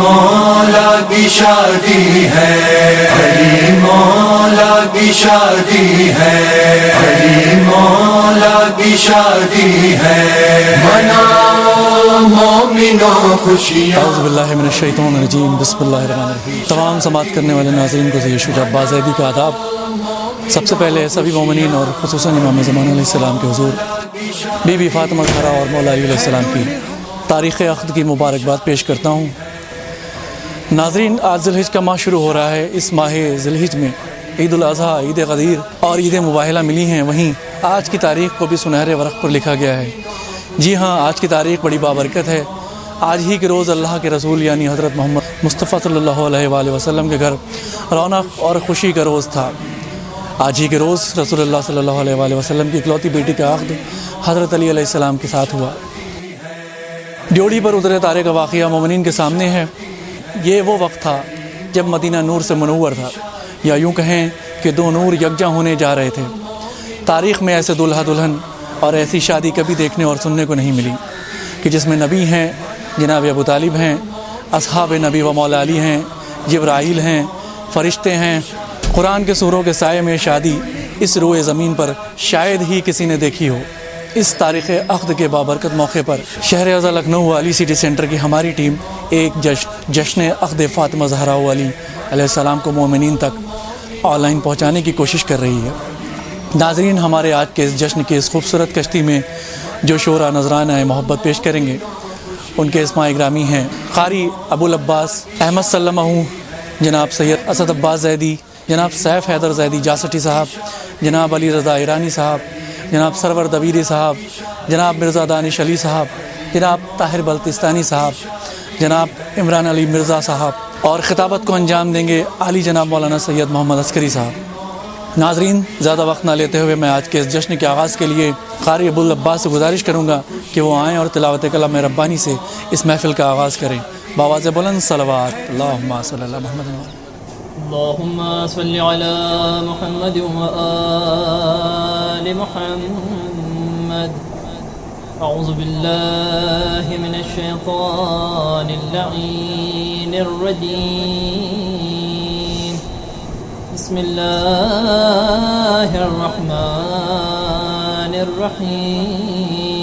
مولا کی شادی ہے، علی مولا کی شادی ہے، علی مولا کی شادی ہے، مناؤ مومنوں خوشیاں۔ اعوذ باللہ من الشیطان الرجیم، بسم اللہ الرحمن الرحیم۔ تمام سماعت کرنے والے ناظرین کو ذی شجاع عباس زیدی کا آداب۔ سب سے پہلے سبھی مومنین اور خصوصاً امام زمان علیہ السلام کے حضور بی بی فاطمہ زہرا اور مولا علی علیہ السلام کی تاریخ عقد کی مبارکباد پیش کرتا ہوں۔ ناظرین، آج ذی الحج کا ماہ شروع ہو رہا ہے۔ اس ماہ ذی الحج میں عید الاضحیٰ، عید غدیر اور عید مباہلہ ملی ہیں، وہیں آج کی تاریخ کو بھی سنہرے ورق پر لکھا گیا ہے۔ جی ہاں، آج کی تاریخ بڑی بابرکت ہے۔ آج ہی کے روز اللہ کے رسول یعنی حضرت محمد مصطفیٰ صلی اللہ علیہ وآلہ وسلم کے گھر رونق اور خوشی کا روز تھا۔ آج ہی کے روز رسول اللہ صلی اللہ علیہ وآلہ وسلم کی اکلوتی بیٹی کا عقد حضرت علی علیہ السلام کے ساتھ ہوا۔ ڈیوڑی پر اترے تارے کا واقعہ مومنین کے سامنے ہے۔ یہ وہ وقت تھا جب مدینہ نور سے منور تھا، یا یوں کہیں کہ دو نور یکجا ہونے جا رہے تھے۔ تاریخ میں ایسے دلہا دلہن اور ایسی شادی کبھی دیکھنے اور سننے کو نہیں ملی کہ جس میں نبی ہیں، جناب ابو طالب ہیں، اصحاب نبی و مولا علی ہیں، جبرائیل ہیں، فرشتے ہیں۔ قرآن کے سوروں کے سائے میں شادی اس روئے زمین پر شاید ہی کسی نے دیکھی ہو۔ اس تاریخ عقد کے بابرکت موقع پر شہر اعظم لکھنؤ علی سٹی سینٹر کی ہماری ٹیم ایک جشن عقد فاطمہ زہرا علی علیہ السلام کو مومنین تک آن لائن پہنچانے کی کوشش کر رہی ہے۔ ناظرین، ہمارے آج کے اس جشن کی اس خوبصورت کشتی میں جو شعرا نذرانہ محبت پیش کریں گے ان کے اسماء گرامی ہیں قاری ابو العباس احمد سلمہ، جناب سید اسد عباس زیدی، جناب سیف حیدر زیدی جاسٹی صاحب، جناب علی رضا ایرانی صاحب، جناب سرور دبیری صاحب، جناب مرزا دانش علی صاحب، جناب طاہر بلتستانی صاحب، جناب عمران علی مرزا صاحب، اور خطابت کو انجام دیں گے عالی جناب مولانا سید محمد عسکری صاحب۔ ناظرین، زیادہ وقت نہ لیتے ہوئے میں آج کے اس جشن کے آغاز کے لیے قاری ابو العباس سے گزارش کروں گا کہ وہ آئیں اور تلاوت کلام ربانی سے اس محفل کا آغاز کریں۔ بآواز بلند صلوات، اللہم صلی اللہ محمد اللهم صل على محمد وآل محمد۔ اعوذ باللہ من الشیطان اللعین الرجیم، بسم اللہ الرحمن الرحیم۔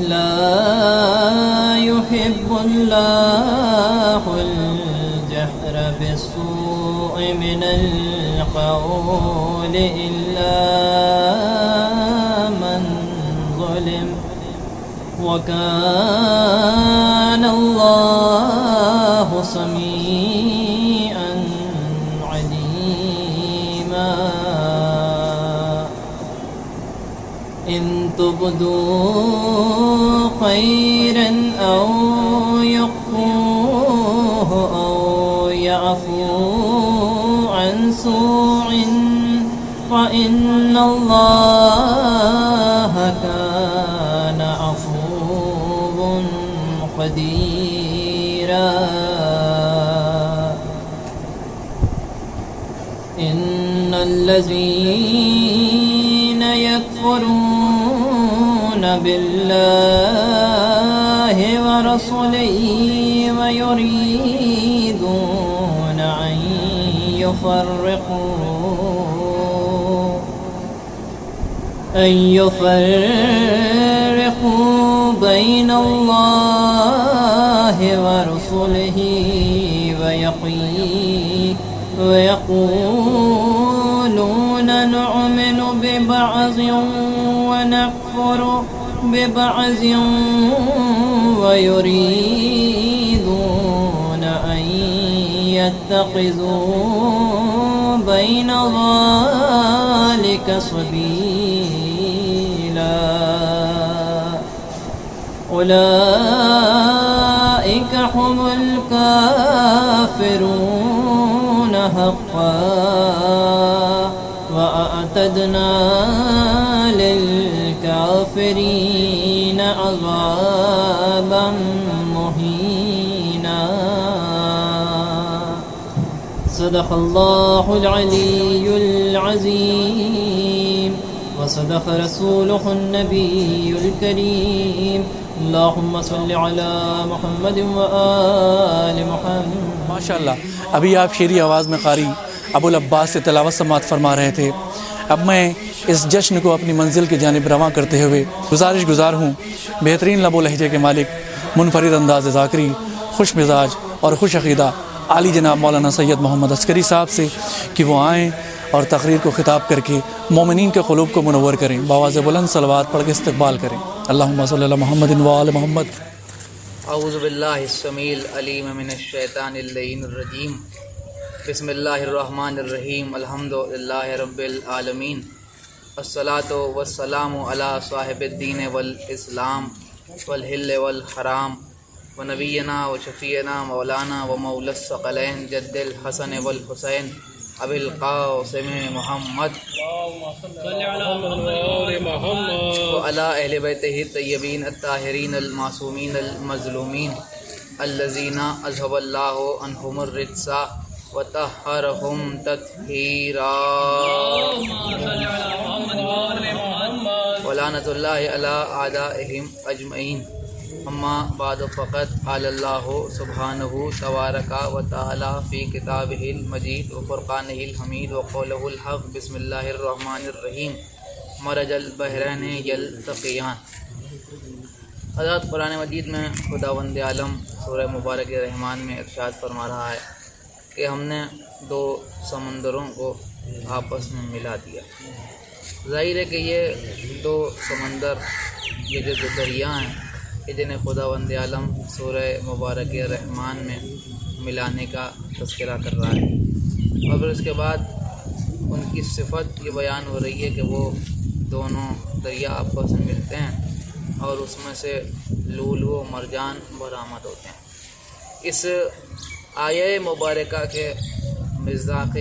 لا يحب اللہ الجہر بالسوء من القول إلا من ظلم، وكان اللہ سمیعا عليما۔ إن تبدوا خيرا أو يخفوه أو يعفو عن سوء فإن الله كان عفوا قديرا۔ إن الذين يكفرون بالله ورسله ويريدون أن يفرقوا بين الله ورسله ويقولون نؤمن ببعض ونكفر ببعض ويريدون أن يتخذوا بين ذلك سبيلا۔ أولئك هم الكافرون حقا، وأعتدنا للكافرين عذابا مهينا۔ صدق اللہ العلی العظیم، وصدق رسوله النبي الكريم اللهم صل على محمد وآل محمد. ماشاء اللہ. ابھی آپ شیریں آواز میں قاری ابو العباس سے تلاوت سماعت فرما رہے تھے. اب میں اس جشن کو اپنی منزل کی جانب رواں کرتے ہوئے گزارش گزار ہوں بہترین لب و لہجے کے مالک، منفرد انداز ذاکری، خوش مزاج اور خوش عقیدہ عالی جناب مولانا سید محمد عسکری صاحب سے کہ وہ آئیں اور تقریر کو خطاب کر کے مومنین کے قلوب کو منور کریں، بآواز بلند صلوات پڑھ کے استقبال کریں. اللہم صلی علی محمد و آل محمد. اعوذ باللہ السمیع العلیم من الشیطان اللعین الرجیم. بسم اللہ الرحمن الرحیم. الحمد للہ رب العالمین. الصلاۃ والسلام علی صاحب الدین والاسلام والحل والحرام ونبینا وشفیعنا مولانا ومولا الثقلین جد الحسن والحسین ابی القاسم محمد وعلی اہل بیتہ الطیبین الطاہرین المعصومین المظلومین الذین اذھب اللہ عنہم الرجس وطہرہم تطہیرا ولعنۃ اللہ علی اعدائہم اجمعین. اما بعد فقط قال اللہ سبحانہ تبارک و تعالی فی کتابہ المجید و فرقانہ الحمید و قولہ الحق. بسم اللہ الرحمن الرحیم. مرج البحرین یلتقیان. حضرت قرآن مجید میں خداوند عالم سورہ مبارک رحمان میں ارشاد فرما رہا ہے کہ ہم نے دو سمندروں کو آپس میں ملا دیا. ظاہر ہے کہ یہ دو سمندر، یہ جو دریا ہیں، کہ جنہیں خداوند عالم سورہ مبارک رحمان میں ملانے کا تذکرہ کر رہا ہے، اور پھر اس کے بعد ان کی صفت یہ بیان ہو رہی ہے کہ وہ دونوں دریا آپس میں ملتے ہیں اور اس میں سے لولو و مرجان برآمد ہوتے ہیں. اس آیہ مبارکہ کے مصداق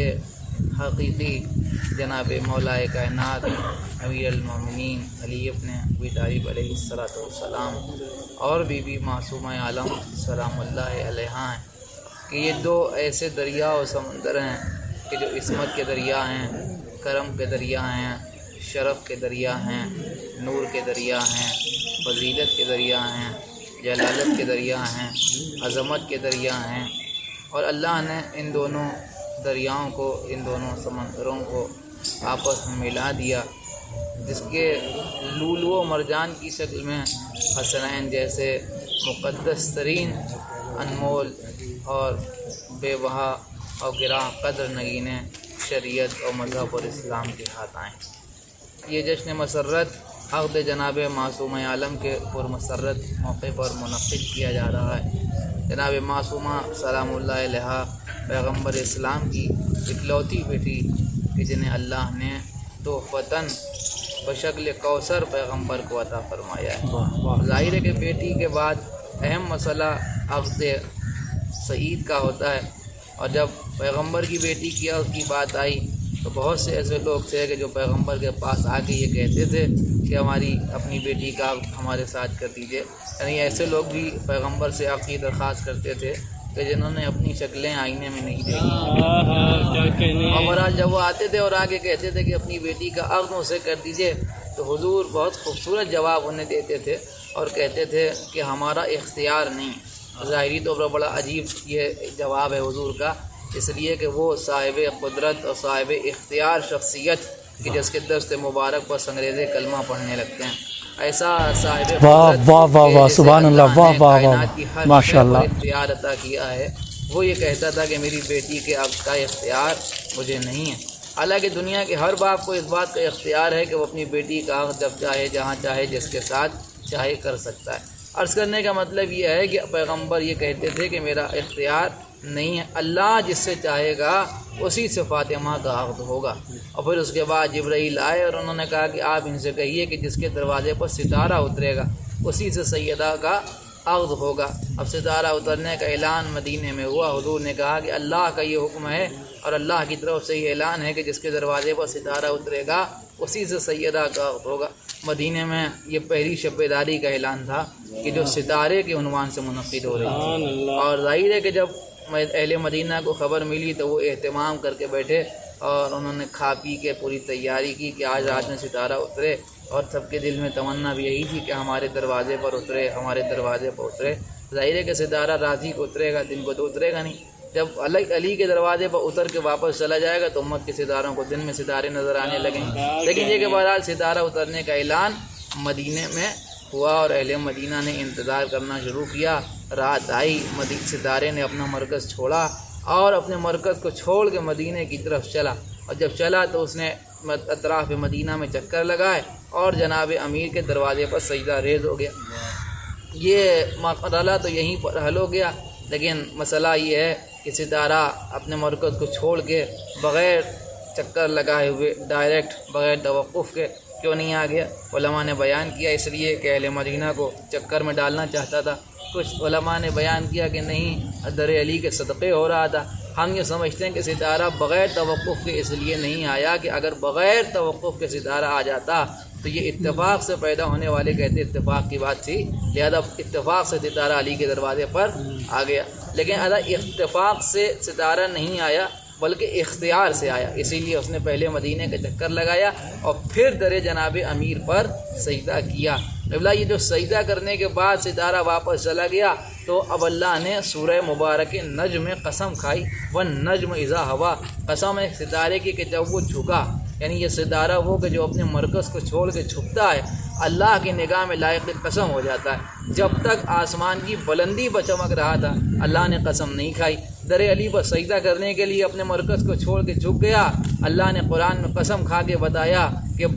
حقیقی جناب مولا کائنات امیر المومنین علی ابن ابی طالب علیہ السلام اور بی بی معصومہ عالم سلام اللہ علیہا ہیں کہ یہ دو ایسے دریا و سمندر ہیں کہ جو عصمت کے دریا ہیں، کرم کے دریا ہیں، شرف کے دریا ہیں، نور کے دریا ہیں، فضیلت کے دریا ہیں، جلالت کے دریا ہیں، عظمت کے دریا ہیں. اور اللہ نے ان دونوں دریاؤں کو، ان دونوں سمندروں کو آپس میں ملا دیا، جس کے لولو و مرجان کی شکل میں حسنین جیسے مقدس ترین، انمول اور بے بہا اور گراں قدر نگینیں شریعت اور مذہب اور اسلام کے ہاتھ آئیں. یہ جشن مسرت عقد جناب معصومہ عالم کے پرمسرت موقع پر منعقد کیا جا رہا ہے. جناب معصومہ سلام اللہ علیہا پیغمبر اسلام کی اکلوتی بیٹی کہ جنہیں اللہ نے تحفتاً بشکل کوثر پیغمبر کو عطا فرمایا ہے. ظاہر ہے کہ بیٹی کے بعد اہم مسئلہ عقد سعید کا ہوتا ہے، اور جب پیغمبر کی بیٹی کی عقد کی بات آئی تو بہت سے ایسے لوگ تھے کہ جو پیغمبر کے پاس آ کے یہ کہتے تھے کہ ہماری اپنی بیٹی کا عقد ہمارے ساتھ کر دیجیے. یعنی ایسے لوگ بھی پیغمبر سے عقد کی درخواست کرتے تھے کہ جنہوں نے اپنی شکلیں آئینے میں نہیں دیکھی. اور بہرحال جب وہ آتے تھے اور آگے کہتے تھے کہ اپنی بیٹی کا عقد اسے کر دیجیے تو حضور بہت خوبصورت جواب انہیں دیتے تھے اور کہتے تھے کہ ہمارا اختیار نہیں. ظاہری طور پر بڑا عجیب یہ جواب ہے حضور کا، اس لیے کہ وہ صاحب قدرت اور صاحب اختیار شخصیت کہ جس کے دست مبارک پر انگریزے کلمہ پڑھنے لگتے ہیں، ایسا صاحب واہ واہ واہ واہ سبحان اللہ، واہ واہ واہ ماشاء اللہ اختیار عطا کیا ہے. وہ یہ کہتا تھا کہ میری بیٹی کے عقد کا اختیار مجھے نہیں ہے. حالانکہ دنیا کے ہر باپ کو اس بات کا اختیار ہے کہ وہ اپنی بیٹی کا عقد جب چاہے، جہاں چاہے، جس کے ساتھ چاہے کر سکتا ہے. عرض کرنے کا مطلب یہ ہے کہ پیغمبر یہ کہتے تھے کہ میرا اختیار نہیں ہے، اللہ جس سے چاہے گا اسی سے فاطمہ کا عقد ہوگا. اور پھر اس کے بعد جبرائیل آئے اور انہوں نے کہا کہ آپ ان سے کہیے کہ جس کے دروازے پر ستارہ اترے گا اسی سے سیدہ کا عقد ہوگا. اب ستارہ اترنے کا اعلان مدینے میں ہوا. حضور نے کہا کہ اللہ کا یہ حکم ہے اور اللہ کی طرف سے یہ اعلان ہے کہ جس کے دروازے پر ستارہ اترے گا اسی سے سیدہ کا عقد ہوگا. مدینے میں یہ پہلی شب بیداری کا اعلان تھا کہ جو ستارے کے عنوان سے منعقد ہو رہی تھی. اور ظاہر ہے کہ جب اہل مدینہ کو خبر ملی تو وہ اہتمام کر کے بیٹھے اور انہوں نے کھا پی کے پوری تیاری کی کہ آج رات میں ستارہ اترے، اور سب کے دل میں تمنا بھی یہی تھی کہ ہمارے دروازے پر اترے، ہمارے دروازے پر اترے۔ ظاہر ہے کہ ستارہ رات ہی کو اترے گا، دن کو تو اترے گا نہیں۔ جب علی کے دروازے پر اتر کے واپس چلا جائے گا تو امت کے ستاروں کو دن میں ستارے نظر آنے لگیں گے۔ لیکن یہ کہ بہرحال ستارہ اترنے کا اعلان مدینے میں ہوا اور اہل مدینہ نے انتظار کرنا شروع کیا۔ رات آئی، ستارے نے اپنا مرکز چھوڑا اور اپنے مرکز کو چھوڑ کے مدینے کی طرف چلا، اور جب چلا تو اس نے اطراف مدینہ میں چکر لگائے اور جناب امیر کے دروازے پر سجدہ ریز ہو گیا۔ یہ مرحلہ تو یہیں پر حل ہو گیا، لیکن مسئلہ یہ ہے کہ ستارہ اپنے مرکز کو چھوڑ کے بغیر چکر لگائے ہوئے ڈائریکٹ بغیر توقف کے کیوں نہیں آ گیا؟ علماء نے بیان کیا اس لیے کہ اہل مدینہ کو چکر میں ڈالنا چاہتا تھا۔ کچھ علماء نے بیان کیا کہ نہیں، در علی کے صدقے ہو رہا تھا۔ ہم یہ سمجھتے ہیں کہ ستارہ بغیر توقف کے اس لیے نہیں آیا کہ اگر بغیر توقف کے ستارہ آ جاتا تو یہ اتفاق سے پیدا ہونے والے کہتے اتفاق کی بات تھی، لہذا اتفاق سے ستارہ علی کے دروازے پر آ گیا۔ لیکن اتفاق سے ستارہ نہیں آیا بلکہ اختیار سے آیا، اسی لیے اس نے پہلے مدینے کا چکر لگایا اور پھر در جناب امیر پر سجدہ کیا۔ قبلہ یہ جو سجدہ کرنے کے بعد ستارہ واپس چلا گیا تو اب اللہ نے سورہ مبارک نجم میں قسم کھائی، وَالنَّجْمُ إِذَا هَوَىٰ، قسم ہے ستارے کی کہ جب وہ جھکا، یعنی یہ ستارہ وہ کہ جو اپنے مرکز کو چھوڑ کے جھکتا ہے اللہ کی نگاہ میں لائق قسم ہو جاتا ہے۔ جب تک آسمان کی بلندی پر چمک رہا تھا اللہ نے قسم نہیں کھائی، در علی پر سجدہ کرنے کے لیے اپنے مرکز کو چھوڑ کے جھک گیا، اللہ نے قرآن میں قسم کھا کے بتایا کہ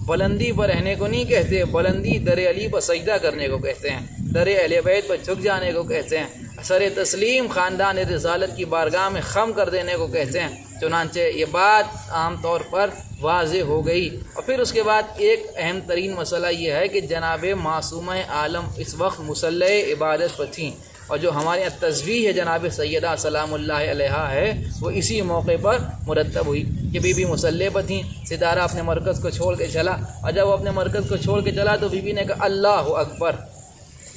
بلندی پر رہنے کو نہیں کہتے، بلندی در علی پر سجدہ کرنے کو کہتے ہیں، در اہل بیت پر جھک جانے کو کہتے ہیں، سر تسلیم خاندان رسالت کی بارگاہ میں خم کر دینے کو کہتے ہیں۔ چنانچہ یہ بات عام طور پر واضح ہو گئی۔ اور پھر اس کے بعد ایک اہم ترین مسئلہ یہ ہے کہ جناب معصومہ عالم اس وقت مصلح عبادت پر تھیں، اور جو ہمارے یہاں تسبیح ہے جناب سیدہ سلام اللہ علیہا ہے وہ اسی موقع پر مرتب ہوئی کہ بی بی مصلح پر تھیں، ستارہ اپنے مرکز کو چھوڑ کے چلا، اور جب وہ اپنے مرکز کو چھوڑ کے چلا تو بی بی نے کہا اللہ اکبر،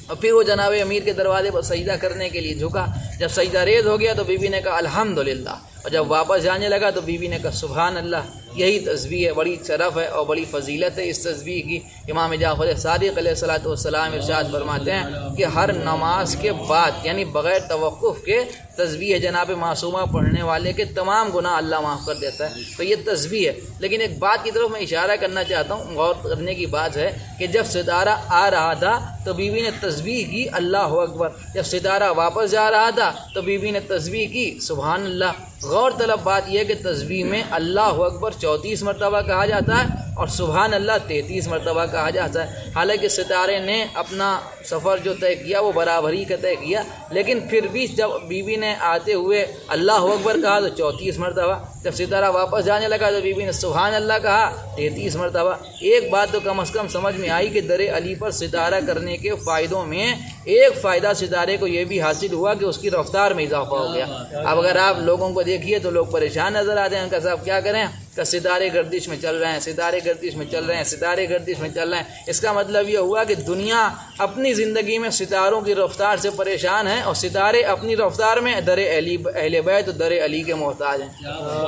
اور پھر وہ جناب امیر کے دروازے پر سجدہ کرنے کے لیے جھکا۔ جب سجدہ ریز ہو گیا تو بی بی نے کہا الحمدللہ، اور جب واپس جانے لگا تو بی بی نے کہا سبحان اللہ۔ یہی تسبیح ہے، بڑی شرف ہے اور بڑی فضیلت ہے اس تسبیح کی۔ امام جعفر صادق علیہ الصلوۃ والسلام ارشاد فرماتے ہیں کہ ہر نماز کے بعد یعنی بغیر توقف کے تسبیح جناب معصومہ پڑھنے والے کے تمام گناہ اللہ معاف کر دیتا ہے، تو یہ تسبیح ہے۔ لیکن ایک بات کی طرف میں اشارہ کرنا چاہتا ہوں، غور کرنے کی بات ہے کہ جب ستارہ آ رہا تھا تو بی بی نے تسبیح کی اللہ اکبر، جب ستارہ واپس جا رہا تھا تو بی بی نے تسبیح کی سبحان اللہ۔ غور طلب بات یہ ہے کہ تسبیح میں اللہ اکبر 34 مرتبہ کہا جاتا ہے اور سبحان اللہ 33 مرتبہ کہا جاتا ہے۔ حالانکہ ستارے نے اپنا سفر جو طے کیا وہ برابری کا طے کیا، لیکن پھر بھی جب بی بی نے آتے ہوئے اللہ اکبر کہا تو 34 مرتبہ، جب ستارہ واپس جانے لگا تو بی بی نے سبحان اللہ کہا 33 مرتبہ۔ ایک بات تو کم از کم سمجھ میں آئی کہ در علی پر ستارہ کرنے کے فائدوں میں ایک فائدہ ستارے کو یہ بھی حاصل ہوا کہ اس کی رفتار میں اضافہ ہو گیا۔ اب اگر آپ لوگوں کو دیکھیے تو لوگ پریشان نظر آتے ہیں، ان کا صاحب کیا کریں کہ ستارے گردش میں چل رہے ہیں، ستارے گردش میں چل رہے ہیں، ستارے گردش میں چل رہے ہیں۔ اس کا مطلب یہ ہوا کہ دنیا اپنی زندگی میں ستاروں کی رفتار سے پریشان ہے اور ستارے اپنی رفتار میں در اہل بیت و در علی کے محتاج ہیں۔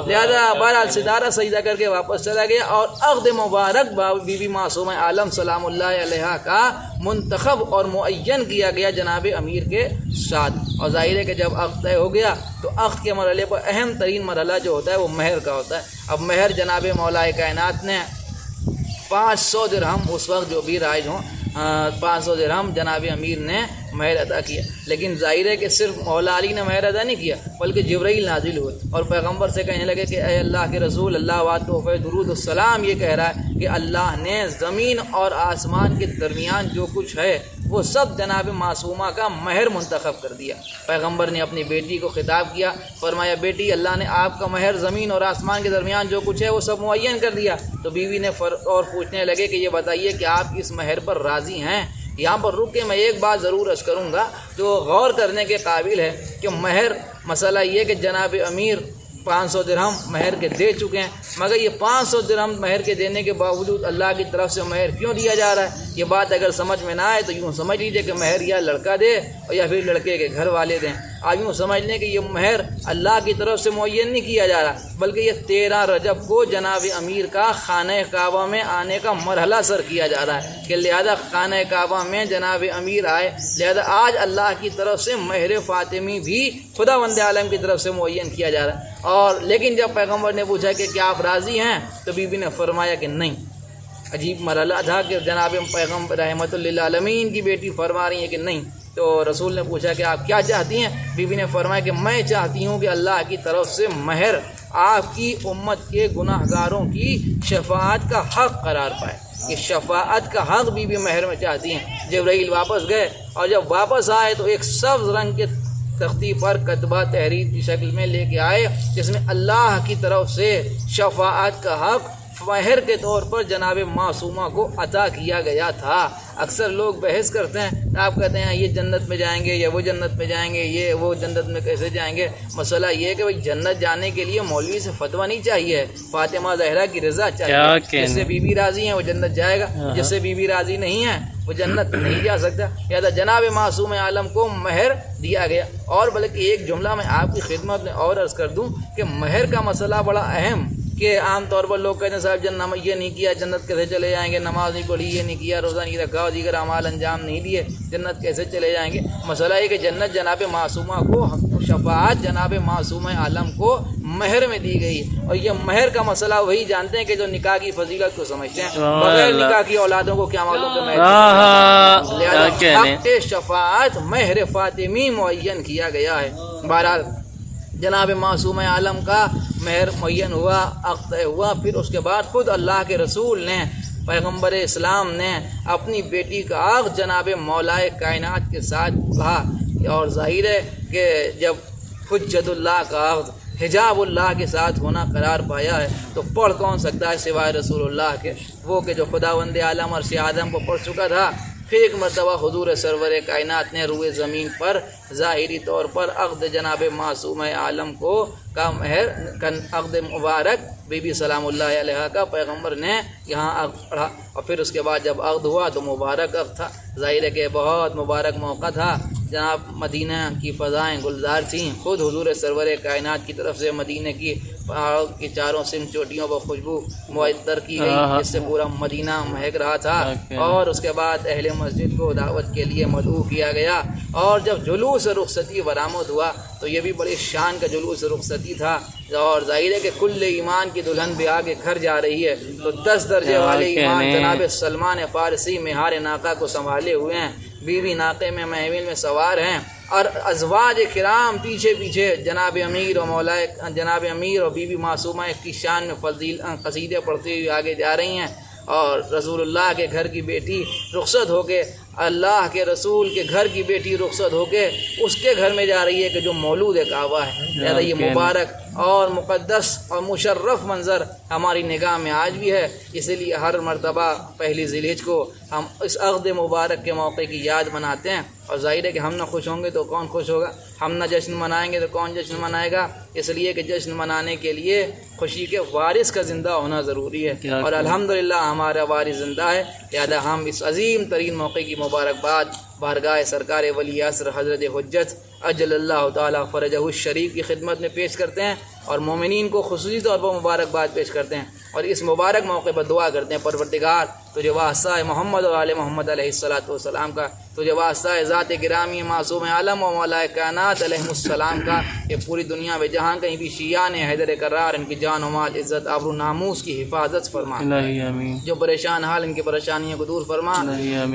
لہذا بہرحال ستارہ سجدہ کر کے واپس چلا گیا اور عقد مبارک بی بی معصومہ عالم سلام اللہ علیہا کا منتخب اور معین کیا گیا جناب امیر کے ساتھ۔ اور ظاہر ہے کہ جب عقد طے ہو گیا تو عقد کے مرحلے پر اہم ترین مرحلہ جو ہوتا ہے وہ مہر کا ہوتا ہے۔ اب مہر جناب مولا کائنات نے 500 درہم اس وقت جو بھی رائج ہوں 500 درہم جناب امیر نے مہر ادا کیا، لیکن ظاہر ہے کہ صرف مولا علی نے مہر ادا نہیں کیا بلکہ جبرائیل نازل ہوئے اور پیغمبر سے کہنے لگے کہ اے اللہ کے رسول، اللہ و تحفہ درود السلام یہ کہہ رہا ہے کہ اللہ نے زمین اور آسمان کے درمیان جو کچھ ہے وہ سب جناب معصومہ کا مہر منتخب کر دیا۔ پیغمبر نے اپنی بیٹی کو خطاب کیا، فرمایا بیٹی اللہ نے آپ کا مہر زمین اور آسمان کے درمیان جو کچھ ہے وہ سب معین کر دیا۔ تو بیوی نے اور پوچھنے لگے کہ یہ بتائیے کہ آپ اس مہر پر راضی ہیں؟ یہاں پر رک کے میں ایک بات ضرور عرض کروں گا جو غور کرنے کے قابل ہے کہ مہر مسئلہ یہ کہ جناب امیر 500 درہم مہر کے دے چکے ہیں، مگر یہ 500 درہم مہر کے دینے کے باوجود اللہ کی طرف سے مہر کیوں دیا جا رہا ہے؟ یہ بات اگر سمجھ میں نہ آئے تو یوں سمجھ لیجیے کہ مہر یا لڑکا دے اور یا پھر لڑکے کے گھر والے دیں۔ آپ یوں سمجھ لیں کہ یہ مہر اللہ کی طرف سے معین نہیں کیا جا رہا، بلکہ یہ 13 رجب کو جناب امیر کا خانہ کعبہ میں آنے کا مرحلہ سر کیا جا رہا ہے کہ لہذا خانہ کعبہ میں جناب امیر آئے، لہذا آج اللہ کی طرف سے مہر فاطمی بھی خداوند عالم کی طرف سے معین کیا جا رہا ہے۔ اور لیکن جب پیغمبر نے پوچھا کہ کیا آپ راضی ہیں تو بی بی نے فرمایا کہ نہیں۔ عجیب مرحلہ تھا کہ جناب پیغمبر رحمۃ للعالمین کی بیٹی فرما رہی ہیں کہ نہیں، تو رسول نے پوچھا کہ آپ کیا چاہتی ہیں؟ بی بی نے فرمایا کہ میں چاہتی ہوں کہ اللہ کی طرف سے مہر آپ کی امت کے گناہ گاروں کی شفاعت کا حق قرار پائے، کہ شفاعت کا حق بی بی مہر میں چاہتی ہیں۔ جبرائیل واپس گئے اور جب واپس آئے تو ایک سبز رنگ کے تختی پر کتبہ تحریر کی شکل میں لے کے آئے، جس میں اللہ کی طرف سے شفاعت کا حق مہر کے طور پر جناب معصومہ کو عطا کیا گیا تھا۔ اکثر لوگ بحث کرتے ہیں، آپ کہتے ہیں یہ جنت میں جائیں گے یا وہ جنت میں جائیں گے، یہ وہ جنت میں کیسے جائیں گے۔ مسئلہ یہ ہے کہ بھائی جنت جانے کے لیے مولوی سے فتویٰ نہیں چاہیے، فاطمہ زہرا کی رضا چاہیے۔ جس سے بی بی راضی ہیں وہ جنت جائے گا، جس سے بی بی راضی نہیں ہے وہ جنت نہیں جا سکتا۔ لہٰذا جناب معصوم عالم کو مہر دیا گیا۔ اور بلکہ ایک جملہ میں آپ کی خدمت میں اور عرض کر دوں کہ مہر کا مسئلہ بڑا اہم، کہ عام طور پر لوگ کہتے ہیں صاحب یہ نہیں کیا جنت کیسے چلے جائیں گے، نماز نہیں پڑھی، یہ نہیں کیا، روزہ نہیں رکھا، اور دیگر اعمال انجام نہیں دیے، جنت کیسے چلے جائیں گے۔ مسئلہ یہ کہ جنت جناب معصومہ کو، شفاعت جناب معصوم عالم کو مہر میں دی گئی۔ اور یہ مہر کا مسئلہ وہی جانتے ہیں کہ جو نکاح کی فضیلت کو سمجھتے ہیں، بغیر نکاح کی اولادوں کو کیا معلوم کہ لہٰذا حق شفاعت مہر فاطمی معین کیا گیا ہے۔ بہرحال جناب معصوم عالم کا مہر معین ہوا، عقد ہوا، پھر اس کے بعد خود اللہ کے رسول نے، پیغمبر اسلام نے اپنی بیٹی کا عقد جناب مولائے کائنات کے ساتھ کہا۔ اور ظاہر ہے کہ جب حجت اللہ کا عقد حجاب اللہ کے ساتھ ہونا قرار پایا ہے تو پڑھ کون سکتا ہے سوائے رسول اللہ کے، وہ کہ جو خداوند عالم عرش اعظم کو پڑھ چکا تھا۔ پھر ایک مرتبہ حضور سرور کائنات نے روئے زمین پر ظاہری طور پر عقد جناب معصوم عالم کو کا مہر عقد مبارک بی بی سلام اللہ علیہ کا پیغمبر نے یہاں عقد پڑھا۔ اور پھر اس کے بعد جب عقد ہوا تو مبارک عقد تھا، ظاہر ہے کہ بہت مبارک موقع تھا۔ جناب مدینہ کی فضائیں گلزار تھیں، خود حضور سرور کائنات کی طرف سے مدینہ کی چاروں سمت چوٹیوں پر خوشبو معطر کی گئی، جس سے پورا مدینہ مہک رہا تھا۔ اور اس کے بعد اہل مسجد کو دعوت کے لیے مدعو کیا گیا۔ اور جب جلوس رخصتی برآمد ہوا تو یہ بھی بڑی شان کا جلوس رخصتی تھا۔ اور ظاہر ہے کہ کل ایمان کی دلہن بھی آگے گھر جا رہی ہے، تو 10 درجے والے ایمان جناب سلمان فارسی مہار ناقہ کو سنبھالے ہوئے ہیں، بیوی ناقے میں محمل میں سوار ہیں، اور ازواج کرام پیچھے پیچھے جناب امیر اور مولائے جناب امیر اور بی بی معصومہ کی شان میں فضیل قصیدے پڑھتے ہوئے آگے جا رہی ہیں۔ اور رسول اللہ کے گھر کی بیٹی رخصت ہو کے، اللہ کے رسول کے گھر کی بیٹی رخصت ہو کے اس کے گھر میں جا رہی ہے کہ جو مولود کعبہ ہے۔ لہٰذا یہ مبارک اور مقدس اور مشرف منظر ہماری نگاہ میں آج بھی ہے، اس لیے ہر مرتبہ پہلی ذی الحجہ کو ہم اس عقد مبارک کے موقع کی یاد مناتے ہیں۔ اور ظاہر ہے کہ ہم نہ خوش ہوں گے تو کون خوش ہوگا، ہم نہ جشن منائیں گے تو کون جشن منائے گا، اس لیے کہ جشن منانے کے لیے خوشی کے وارث کا زندہ ہونا ضروری ہے، اور الحمدللہ ہمارا وارث زندہ ہے۔ لہٰذا ہم اس عظیم ترین موقع کی مبارکباد بارگاہ سرکار ولی عصر حضرت حجت اجل اللہ تعالیٰ فرجہ الشریف کی خدمت میں پیش کرتے ہیں، اور مومنین کو خصوصی طور پر مبارکباد پیش کرتے ہیں، اور اس مبارک موقع پر دعا کرتے ہیں پروردگار تجھے واسطہ ہے محمد و آل محمد علیہ الصلوۃ والسلام کا، تجھے واسطہ ہے ذات گرامی معصوم عالم و مولائے کائنات علیہ السلام کا، کہ پوری دنیا میں جہاں کہیں بھی شیعان حیدر کرار ان کی جان و مال عزت آبرو ناموس کی حفاظت فرما، جو پریشان حال ان کی پریشانیوں کو دور فرما،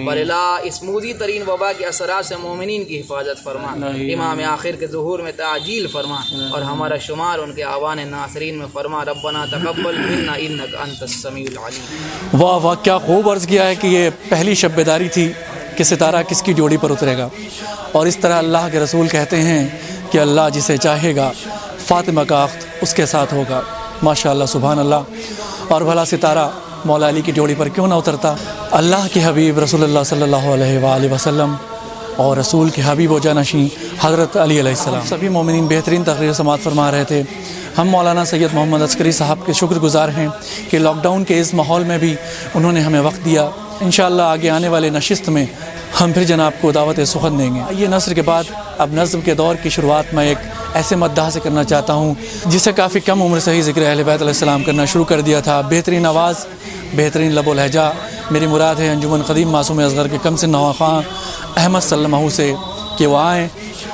برلا اس موذی ترین وبا کے اثرات سے مومنین کی حفاظت فرما، امام آخر کے ظہور میں تعجیل فرما، اور ہمارا شمار ان کے آوان ناصرین میں فرما۔ ربنا تقبل منا انک انت السمیع العلیم۔ واہ واہ، کیا خوب عرض کیا ہے کہ یہ پہلی شب بیداری تھی کہ ستارہ کس کی جوڑی پر اترے گا، اور اس طرح اللہ کے رسول کہتے ہیں کہ اللہ جسے چاہے گا فاطمہ کا عقد اس کے ساتھ ہوگا۔ ماشاءاللہ، سبحان اللہ۔ اور بھلا ستارہ مولا علی کی جوڑی پر کیوں نہ اترتا؟ اللہ کے حبیب رسول اللہ صلی اللہ علیہ وآلہ وسلم اور رسول کے حبیب و جانشین حضرت علی علیہ السلام، سبھی مومنین بہترین تقریر سماعت فرما رہے تھے۔ ہم مولانا سید محمد عسکری صاحب کے شکر گزار ہیں کہ لاک ڈاؤن کے اس ماحول میں بھی انہوں نے ہمیں وقت دیا انشاءاللہ آگے آنے والے نشست میں ہم پھر جناب کو دعوت سخن دیں گے. یہ نثر کے بعد اب نظم کے دور کی شروعات میں ایک ایسے مداح سے کرنا چاہتا ہوں جسے کافی کم عمر سے ہی ذکر اہل بیت علیہ السلام کرنا شروع کر دیا تھا. بہترین آواز، بہترین لب و لہجہ. میری مراد ہے انجمن قدیم معصوم اصغر کے کم سن نوا خواں احمد سلمہ سے کہ وہ آئیں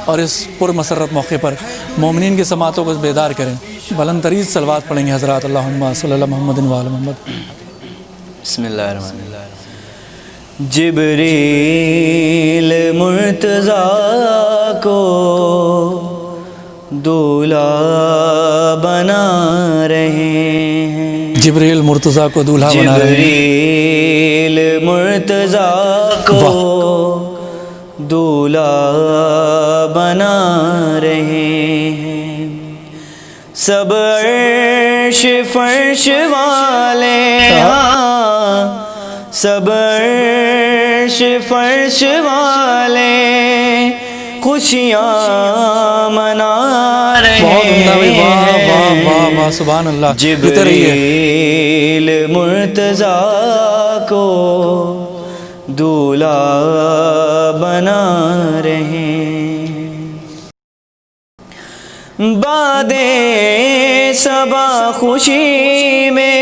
اور اس پر مسرت موقع پر مومنین کے سماعتوں کو بیدار کریں. بلند ترین صلوات پڑھیں گے حضرات. اللہم صلی اللہ محمد و آل محمد. بسم اللہ الرحمن الرحیم. جبریل مرتضیٰ کو دولہا بنا رہے ہیں. جبریل مرتضیٰ کو دولہا بنا رہے ہیں. جبریل مرتضیٰ کو دولہا بنا رہے ہیں. سب عرش فرش والے سب عرش فرش والے خوشیاں منا رہے ہیں. سبحان اللہ. جبریل مرتضیٰ کو دولہا بنا رہے ہیں. باد صبا خوشی میں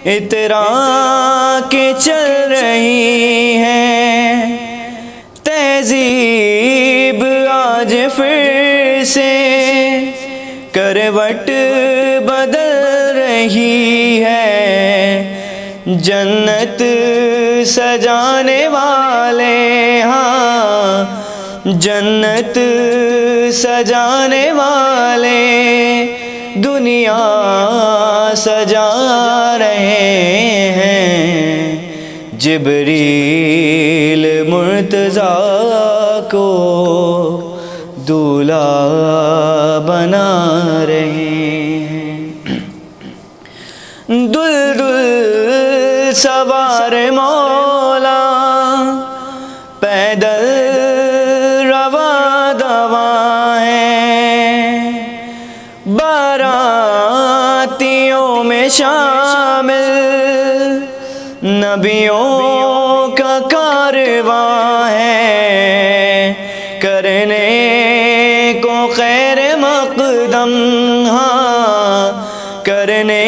اطراء کے چل رہی ہے. تہذیب آج پھر سے کروٹ بدل رہی ہے. جنت سجانے والے جنت سجانے والے دنیا سجا رہے ہیں. جبریل مرتضیٰ کو دولہا بنا رہے ہیں. دل سوار مولا پیدل روا دوا ہے. باراتیوں میں شامل نبیوں کا کارواں ہے. کرنے کو خیر مقدم کرنے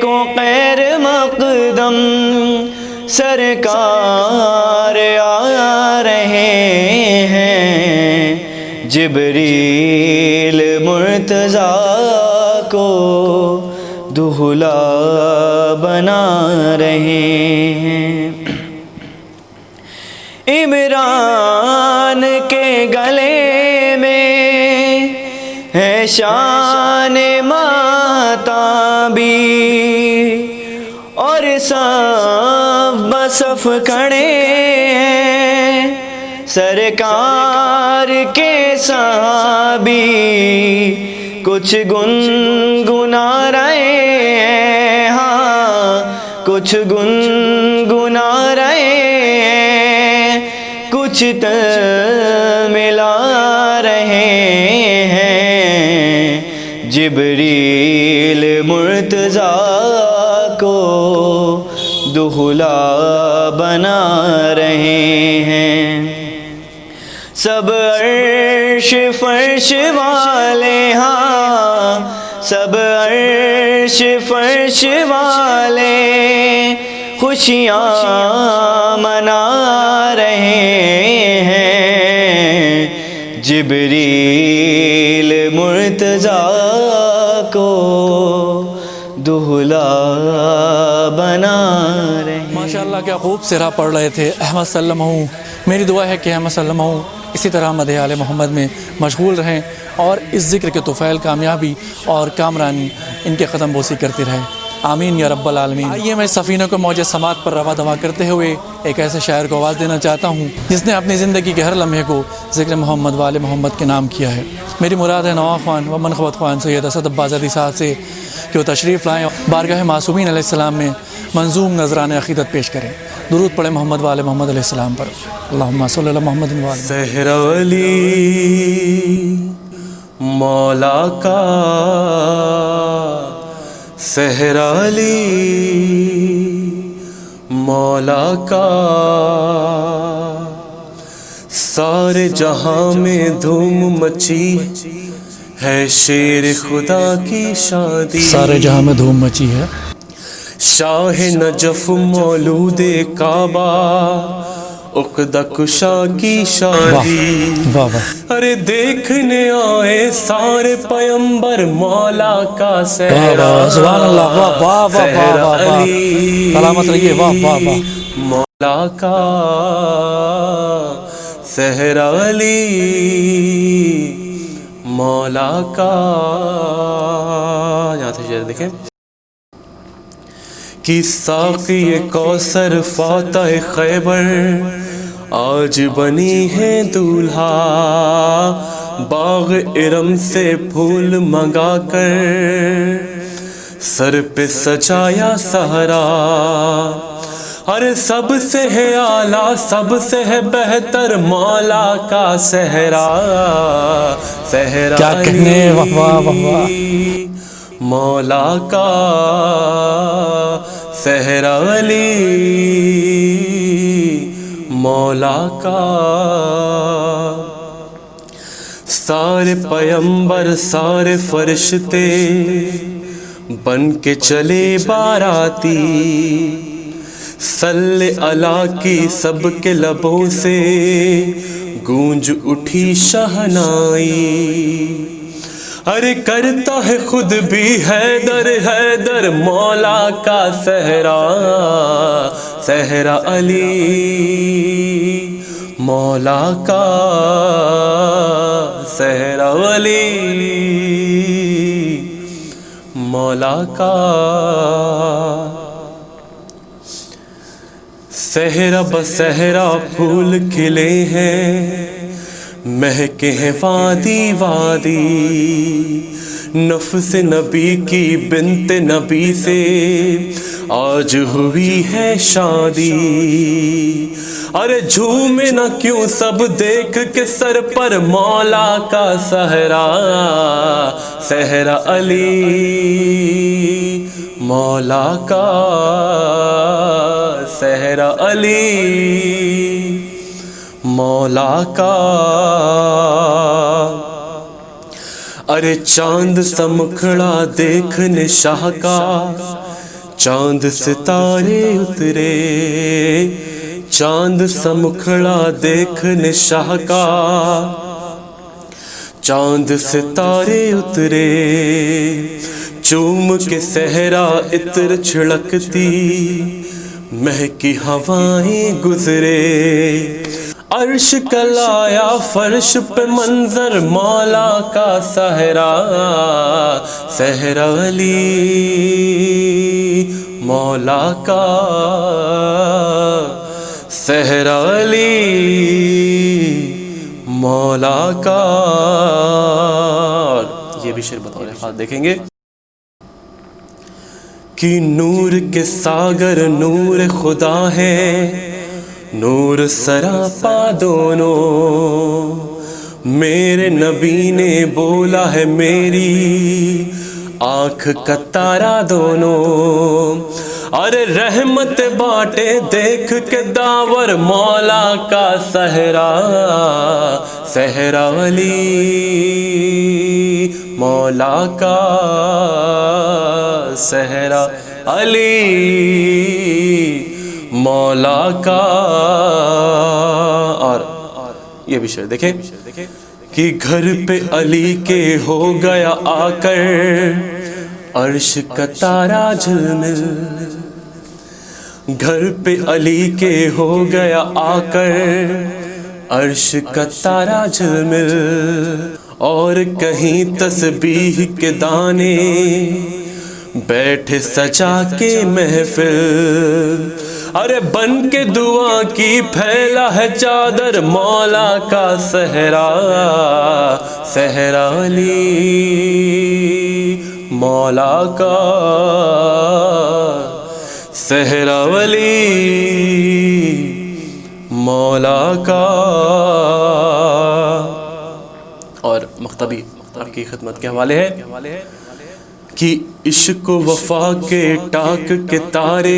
کو خیر مقدم سرکار آ رہے ہیں. جبریل مرتضیٰ کو دولہا بنا رہے ہیں. عمران کے گلے میں ہے شان ماتابی اور صف بصف کھڑے ہیں سرکار کے صحابی. کچھ گنگنا رہے ہیں کچھ گنگنا رہے ہیں. کچھ ملا رہے ہیں. جبریل مرتضیٰ کو دولہا بنا رہے ہیں. سب عرش فرش والے سب عرش فرش والے خوشیاں منا رہے ہیں. جبریل مرتضیٰ کو دولہا بنا رہے ہیں. ماشاءاللہ کیا خوب سرا پڑھ رہے تھے احمد سلمہ. میری دعا ہے کہ احمد سلمہ اسی طرح مدح آل محمد میں مشغول رہیں اور اس ذکر کے طفیل کامیابی اور کامرانی ان کے قدم بوسی کرتے رہیں. آمین یا رب العالمین. آئیے میں سفینہ کو موج سماعت پر روا دوا کرتے ہوئے ایک ایسے شاعر کو آواز دینا چاہتا ہوں جس نے اپنی زندگی کے ہر لمحے کو ذکر محمد و آل محمد کے نام کیا ہے. میری مراد ہے نواز خوان و منخوت خوان سید اسد عباس زیدی صاحب سے کہ وہ تشریف لائیں بارگاہ معصومین علیہ السلام میں منظوم نذران عقیدت پیش کریں. درود پڑھیں محمد و آل محمد علیہ السلام پر. اللہم صلی اللہ محمد و آل. سہرولی مولا کا سہرالی مولا کا سارے جہاں میں دھوم مچی ہے شیر خدا کی شادی سارے جہاں میں دھوم مچی ہے شاہ نجف مولود کعبہ عقدہ کشا کی شادی واہ واہ ارے دیکھنے آئے سارے پیمبر مولا کا واہ سہرا واہ سبحان اللہ واہ واہ واہ واہ واہ واہ سلامت رہیے واہ واہ واہ مولا کا سہرا علی مولا کا یہاں سے شعر دیکھیں کہ ساقی کوثر فاتح خیبر آج بنی ہے دولہا باغ ارم سے پھول منگا کر سر پہ سجایا سہرا ارے سب سے ہے اعلیٰ سب سے ہے بہتر مولا کا صحرا صحرا کیا کہنے واہ واہ واہ واہ مولا کا صحرا علی مولا کا سارے پیمبر سارے فرشتے بن کے چلے باراتی صلی اللہ کی سب کے لبوں سے گونج اٹھی شہنائی ارے کرتا ہے خود بھی حیدر حیدر مولا کا صحرا صحرا علی مولا کا صحرا علی مولا کا صحرا بصحرا پھول کھلے ہیں مہکے ہیں وادی وادی نفس نبی کی بنت نبی سے آج ہوئی ہے شادی ارے جھومے نہ کیوں سب دیکھ کے سر پر مولا کا صحرا صحرا علی مولا کا صحرا علی مولا کا ارے چاند سمکھڑا دیکھنے شاہ کا چاند ستارے اترے چاند سمکھڑا دیکھنے شاہ کا چاند ستارے اترے چوم کے صحرا عطر چھڑکتی مہکی ہوائیں گزرے عرش کا لایا فرش پہ منظر مولا کا صحرا صحرا علی مولا کا صحرا علی مولا کا یہ بھی شعر بطور خاص دیکھیں گے کہ نور کے ساگر نور خدا ہے نور سراپا دونوں میرے نبی نے بولا ہے میری آنکھ کا تارا دونوں ارے رحمت باٹے دیکھ کے داور مولا کا صحرا صحرا علی مولا کا صحرا علی مولا کا اور یہ بھی شعر دیکھیں کہ گھر پہ علی کے ہو گیا آ کر عرش کا تارا جھلمل گھر پہ علی کے ہو گیا آ کر عرش کا تارا جھلمل اور کہیں تسبیح کے دانے بیٹھے سجا کے محفل ارے بن کے دعا کی پھیلا ہے چادر مولا کا صحرا صحرا علی مولا کا صحرا علی مولا کا اور مختبی کی خدمت کے حوالے ہے کہ عشق و وفا کے ٹاک کے تارے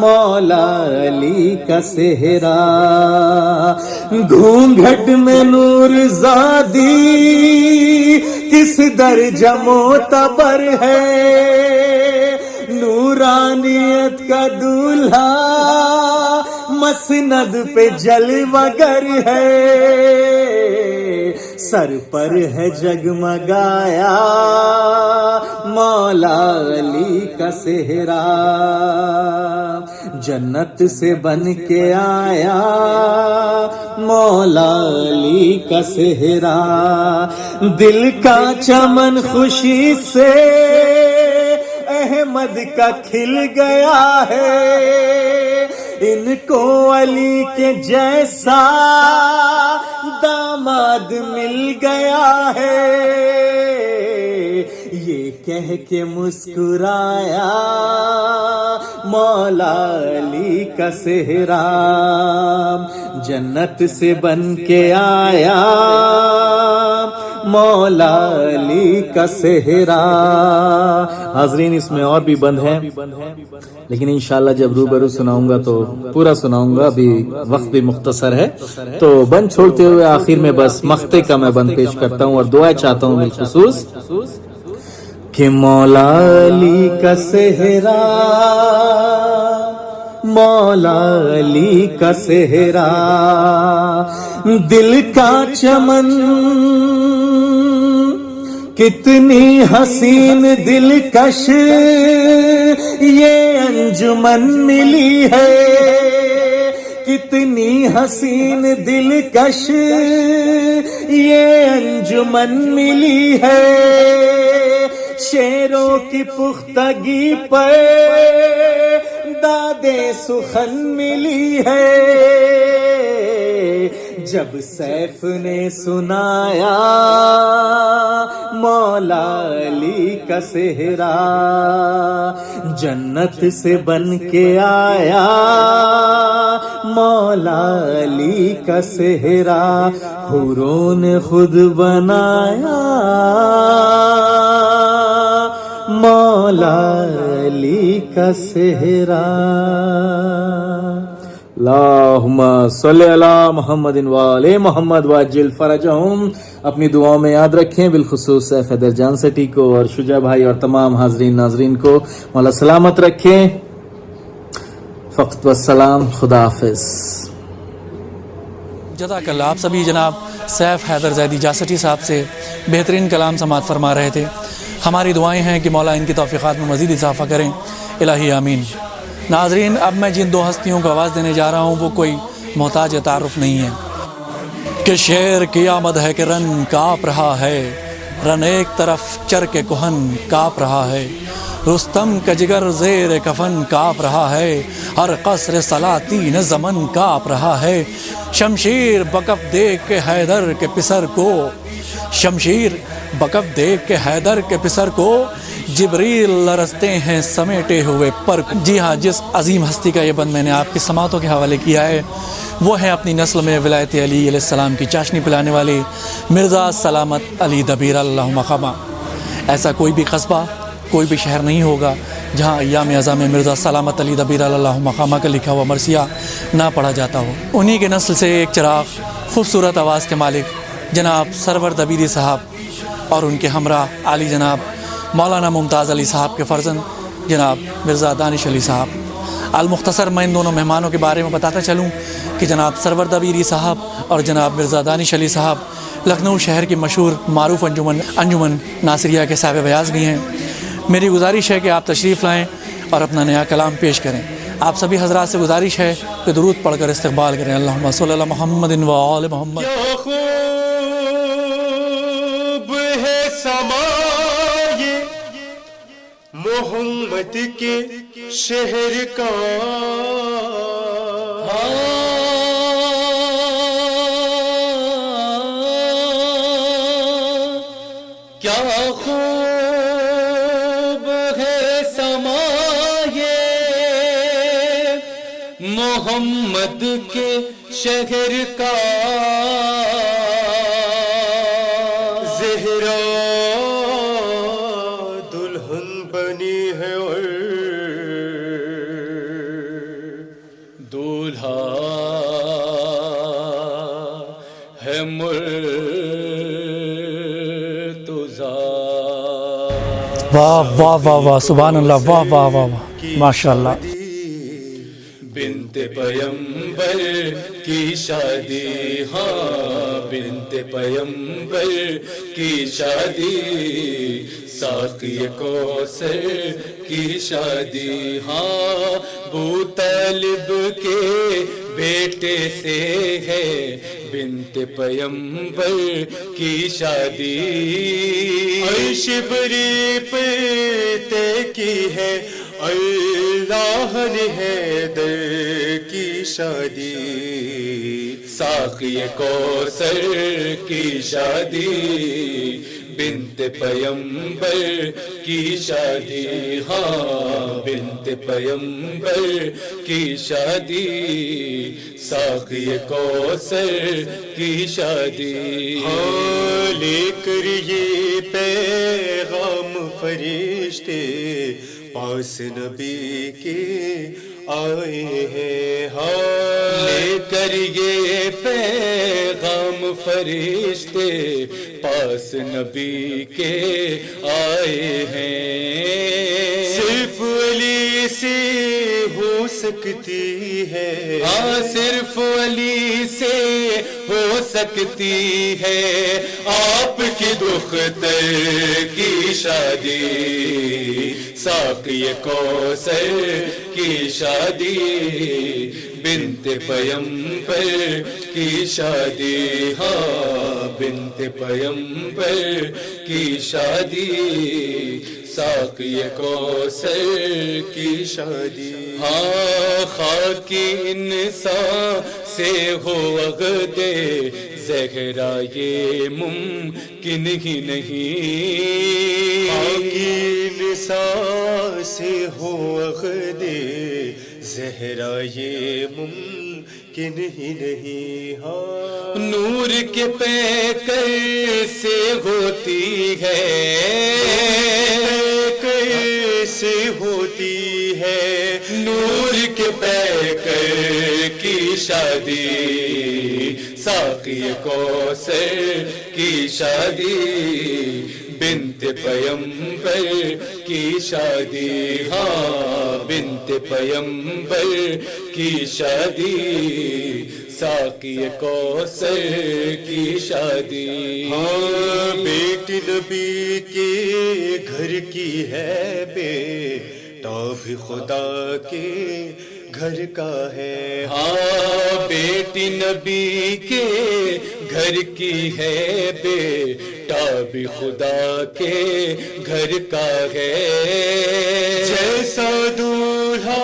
مولا علی کا سہرا. گھونگھٹ میں نور زادی کس درجہ معتبر ہے. نورانیت کا دولہا مسند پہ جلوگر ہے. سر پر ہے جگمگایا مولا علی کا سہرا. جنت سے بن کے آیا مولا علی کا سہرا. دل کا چمن خوشی سے احمد کا کھل گیا ہے. ان کو علی کے جیسا داماد مل گیا ہے. یہ کہہ کے مسکرایا مولا علی کا سہرا. جنت سے بن کے آیا مولا علی کا سہرا. حاضرین اس میں اور بھی بند ہے لیکن انشاءاللہ جب روبرو سناؤں گا تو پورا سناؤں گا. ابھی وقت بھی مختصر ہے تو بند چھوڑتے ہوئے آخر میں بس مقطع کا میں بند پیش کرتا ہوں اور دعائیں چاہتا ہوں بالخصوص کہ مولا علی کا سہرا مولا علی کا سہرا. دل کا چمن کتنی حسین دلکش یہ انجمن ملی ہے. کتنی حسین دلکش یہ انجمن ملی ہے. شعروں کی پختگی پر داد سخن ملی ہے. جب سیف نے سنایا مولا علی کا سہرا. جنت سے بن کے آیا مولا علی کا سہرا. حوروں نے خود بنایا مولا علی کا سہرا. اللہم صلی علی محمد وآل محمد وعجل فرجہم. اپنی دعاؤں میں یاد رکھیں بالخصوص سیف حیدر جان سٹی کو اور شجاع بھائی اور تمام حاضرین ناظرین کو مولا سلامت رکھیں. فقط والسلام. خدا حافظ. جزاک اللہ. آپ سبھی جناب سیف حیدر زیدی جاسٹی صاحب سے بہترین کلام سماعت فرما رہے تھے. ہماری دعائیں ہیں کہ مولا ان کی توفیقات میں مزید اضافہ کریں. الہی آمین. ناظرین اب میں جن دو ہستیوں کو آواز دینے جا رہا ہوں وہ کوئی محتاج تعارف نہیں ہے کہ شعر کی آمد ہے کہ رن کانپ رہا ہے. رن ایک طرف چر کے کہن کانپ رہا ہے. رستم کا جگر زیر کفن کانپ رہا ہے. ہر قصر سلاطین زمن کانپ رہا ہے. شمشیر بکف دیکھ کے حیدر کے پسر کو شمشیر بکف دیکھ کے حیدر کے پسر کو جبریل لرزتے ہیں سمیٹے ہوئے پر. جی ہاں جس عظیم ہستی کا یہ بند میں نے آپ کی سماعتوں کے حوالے کیا ہے وہ ہے اپنی نسل میں ولایت علی علیہ السلام کی چاشنی پلانے والے مرزا سلامت علی دبیر اللہم خما. ایسا کوئی بھی قصبہ کوئی بھی شہر نہیں ہوگا جہاں ایام ازاں میں مرزا سلامت علی دبیر اللہم خما کا لکھا ہوا مرثیہ نہ پڑھا جاتا ہو. انہی کے نسل سے ایک چراغ خوبصورت آواز کے مالک جناب سرور دبیری صاحب اور ان کے ہمراہ عالی جناب مولانا ممتاز علی صاحب کے فرزند جناب مرزا دانش علی صاحب. المختصر میں ان دونوں مہمانوں کے بارے میں بتاتا چلوں کہ جناب سرور دبیری صاحب اور جناب مرزا دانش علی صاحب لکھنؤ شہر کی مشہور معروف انجمن ناصریہ کے صاحب بیاض بھی ہیں. میری گزارش ہے کہ آپ تشریف لائیں اور اپنا نیا کلام پیش کریں. آپ سبھی حضرات سے گزارش ہے کہ درود پڑھ کر استقبال کریں. اللہم صلی علی محمد و آل محمد. محمد کے شہر کا کیا خوب ہے سما یہ محمد کے شہر کا. زہرا دلہن بنی ہے اور واہ واہ واہ واہ سبحان اللہ واہ واہ واہ واہ ماشاء اللہ بنت پیمبر کی شادی ہاں بنت پیمبر کی شادی ساقی کوثر کی شادی ہاں ابو طالب کے بیٹے سے ہے بنت پیمبر کی شادی عرش بری پہ طے کی ہے اللہ نے حیدر کی شادی ساقی کوثر کی شادی بنت پیمبر کی شادی ہاں بنت پیمبر کی شادی ساقی کوثر کی شادی ہاں لے کر یہ پیغام فرشتے پاس نبی کے آئے ہیں ہاں لے کر یہ پیغام فرشتے پاس نبی کے آئے ہیں صرف علی سے ہو سکتی ہے ہاں صرف علی سے ہو سکتی ہے آپ کی دختر کی شادی ساقی کوثر کی شادی بنت پیمبر کی شادی ہاں بنت پیمبر کی شادی ساقی کوثر کی شادی ہاں خاکی انسان سے ہو عقد زہرا یہ ممکن ہی نہیں خاکی انسان سے ہو عقد زہرا یہ ممکن ہی نہیں ہاں نور کے پیکر سے ہوتی ہے کیسے ہوتی ہے نور کے پیکر کی شادی ساقی کوثر کی شادی بنت پیمبر کی شادی ہاں بنت پیمبر کی شادی ساقی کوثر کی شادی ہاں بیٹی نبی کے گھر کی ہے بیٹا بھی خدا کے گھر کا ہے ہاں بیٹی نبی کے گھر کی ہے بیٹا بھی خدا کے گھر کا ہے جیسا دولہا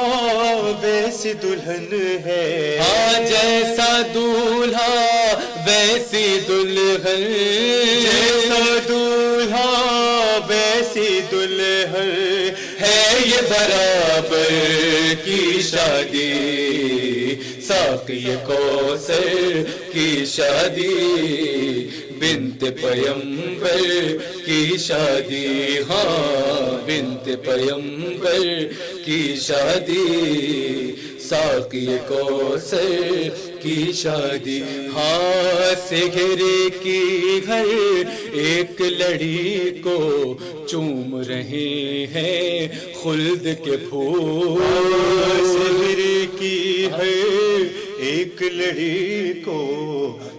ویسی دلہن ہے ہاں جیسا دولہا ویسی دلہن جیسا دولہا ویسی دلہن ہے یہ برابر کی شادی ساقی کوثر کی شادی بنت پیمبر کی شادی ہاں بنت پیمبر کی شادی ساقی کوثر کی شادی ہاں سہرے کی گھر ایک لڑی کو چوم رہے ہیں خلد کے پھول سہرے کی ہے ایک لڑی کو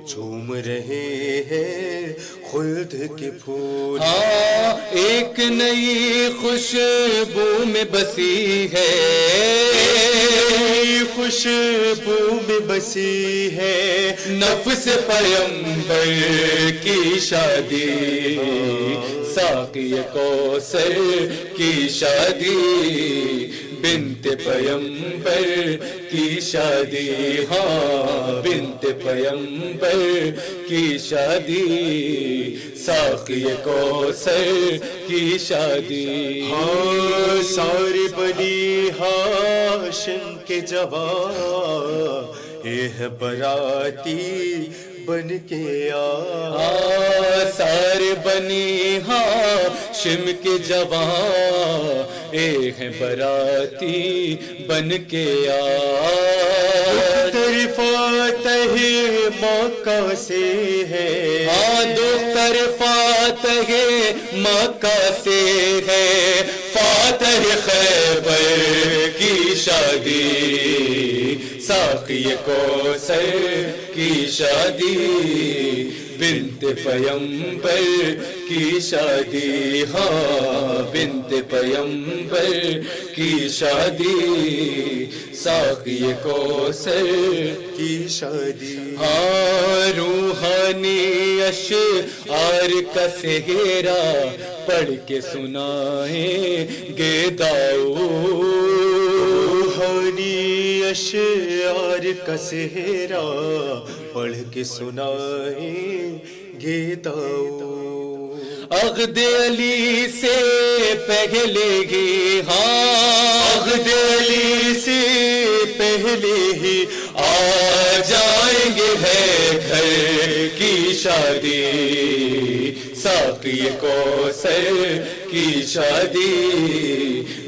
چوم رہے ہیں خلد کے پھول ہاں ایک نئی خوشبو میں بسی ہے خوشبو میں بسی ہے نفس پیمبر کی شادی ساقی کوثر کی شادی بنت پیمبر کی شادی ہاں بنت پیمبر کی شادی ساقی کوثر کی شادی ہاں سارے بنی ہاشم کے جوان یہ براتی بن کے سارے بنی ہاشم کے جوان اے ہیں براتی بن کے مختلف فاتح مکہ سے ہے، ہاں دختر فاتح مکہ سے ہے، فاتح خیبر کی شادی، ساقی کوثر کی شادی، بنت پیمبر کی شادی، ہاں بنت پیمبر کی شادی، ساقی کوثر کی شادی، ہاں روحانی اشعار کا سہرا پڑھ کے سنائیں گے داؤد، روحانی اشعار کا سہرا پڑھ کے سنائیں گے داؤد، عقد علی سے پہلے ہی، ہاں عقد علی سے پہلے ہی آ جائیں گے ہے گھر کی شادی، ساقی کوثر کی شادی،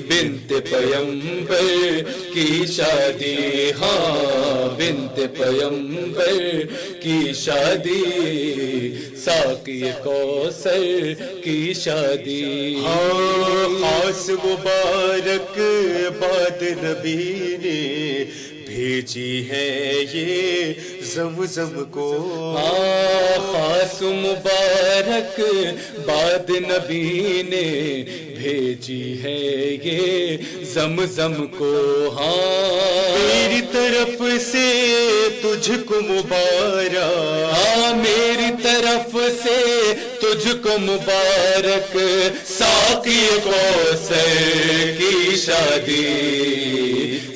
بنت پیمبر کی شادی، ہاں بنت پیمبر کی شادی، ساقی کوثر کی شادی، ہاں خاص مبارک بات نبی نے بھیجی ہے یہ زمزم کو، ہاں خاص مبارک بات نبی نے بھیجی ہے یہ زمزم کو، ہاں میری طرف سے تجھ کو مبارک، ہاں میری طرف سے تجھ کو مبارک، ساقی کوثر کی شادی،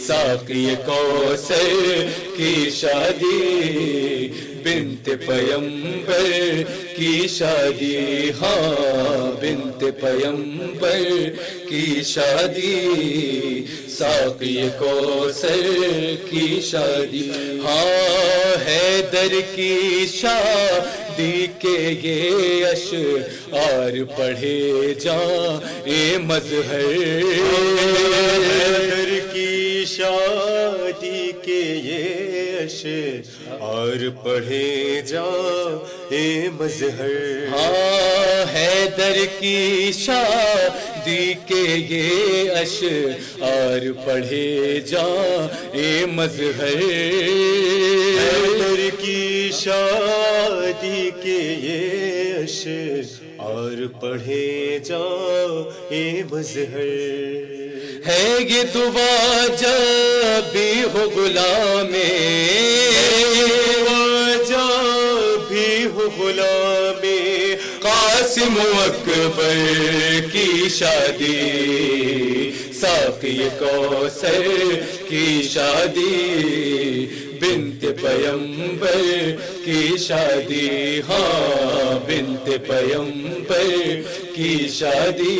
ساقی کوثر کی شادی، بنت پیمبر کی شادی، ہاں بنت پیمبر کی شادی، ساقی کوثر کی شادی، ہاں حیدر کی شادی کے یہ اشعار پڑھے جائیں مظہر، حیدر کی شادی کے یہ اشعار پڑھے جائیں مظہر، ہاں حیدر کی شادی کے یہ اشعار پڑھے جائیں مظہر، حیدر کی شادی کے یہ اشعار پڑھے جائیں مظہر، ہے یہ دعا جب بھی ہو غلامے، جب بھی ہو غلامے قاسم و اکبر کی شادی، ساقی کوثر کی شادی، بنت پیمبر کی شادی، ہاں بنت پیمبر کی شادی،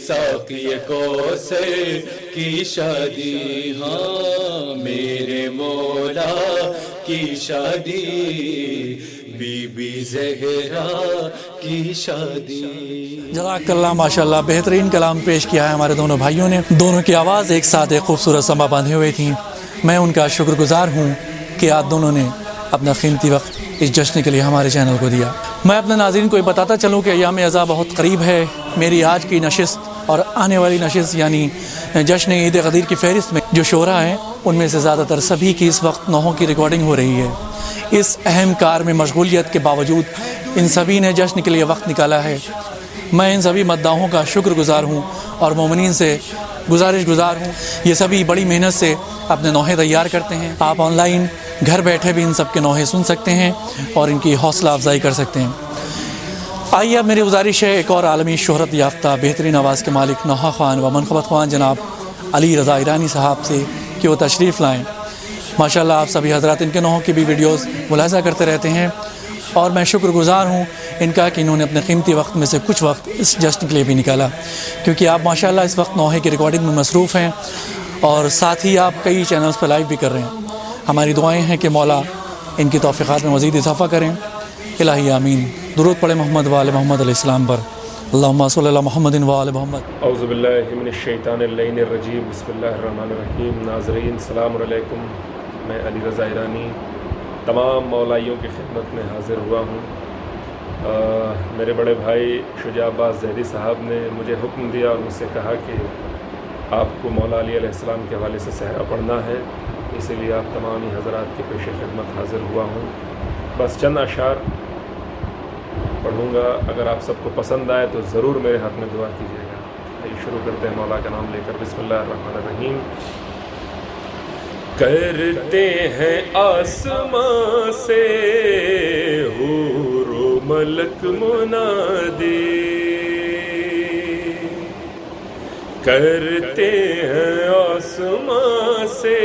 ساقی کوثر کی شادی، ہاں میرے مولا کی شادی، بی بی زہرا کی شادی۔ جزاک اللہ، ماشاء اللہ بہترین کلام پیش کیا ہے ہمارے دونوں بھائیوں نے، دونوں کی آواز ایک ساتھ ایک خوبصورت سما باندھے ہوئے تھیں۔ میں ان کا شکر گزار ہوں کہ آپ دونوں نے اپنا قیمتی وقت اس جشن کے لیے ہمارے چینل کو دیا۔ میں اپنے ناظرین کو یہ بتاتا چلوں کہ ایام عزا بہت قریب ہے۔ میری آج کی نشست اور آنے والی نشست یعنی جشن عید غدیر کی فہرست میں جو شعراء ہیں ان میں سے زیادہ تر سبھی کی اس وقت نوحوں کی ریکارڈنگ ہو رہی ہے۔ اس اہم کار میں مشغولیت کے باوجود ان سبھی نے جشن کے لیے وقت نکالا ہے۔ میں ان سبھی مداحوں کا شکر گزار ہوں اور مومنین سے گزارش گزار ہوں، یہ سبھی بڑی محنت سے اپنے نوحے تیار کرتے ہیں۔ آپ آن لائن گھر بیٹھے بھی ان سب کے نوحے سن سکتے ہیں اور ان کی حوصلہ افزائی کر سکتے ہیں۔ آئیے اب میری گزارش ہے ایک اور عالمی شہرت یافتہ بہترین آواز کے مالک نوحہ خوان و منقبت خوان جناب علی رضا ایرانی صاحب سے کہ وہ تشریف لائیں۔ ماشاءاللہ آپ سبھی حضرات ان کے نوحوں کی بھی ویڈیوز ملاحظہ کرتے رہتے ہیں اور میں شکر گزار ہوں ان کا کہ انہوں نے اپنے قیمتی وقت میں سے کچھ وقت اس جشن کے لیے بھی نکالا، کیونکہ آپ ماشاءاللہ اس وقت نوحے کی ریکارڈنگ میں مصروف ہیں اور ساتھ ہی آپ کئی چینلز پہ لائیو بھی کر رہے ہیں۔ ہماری دعائیں ہیں کہ مولا ان کی توفیقات میں مزید اضافہ کریں۔ الہی آمین۔ درود پڑھے محمد و آل محمد علیہ السلام پر، اللہم صلی اللہ محمد و آل محمد۔ اعوذ باللہ من الشیطان اللعین الرجیم، بسم اللہ الرحمن الرحیم۔ ناظرین السلام علیکم، میں علی رضا ایرانی تمام مولائیوں کی خدمت میں حاضر ہوا ہوں. میرے بڑے بھائی شجاع عباس زیدی صاحب نے مجھے حکم دیا اور مجھ سے کہا کہ آپ کو مولا علی علیہ السلام کے حوالے سے صحرا پڑھنا ہے، اسی لیے آپ تمام ہی حضرات کے پیش خدمت حاضر ہوا ہوں. بس چند اشعار پڑھوں گا، اگر آپ سب کو پسند آئے تو ضرور میرے حق میں دعا کیجیے گا. شروع کرتے ہیں مولا کا نام لے کر. بسم اللہ الرحمن الرحیم. کرتے ہیں آسمان سے حور و ملک منادی، کرتے ہیں آسمان سے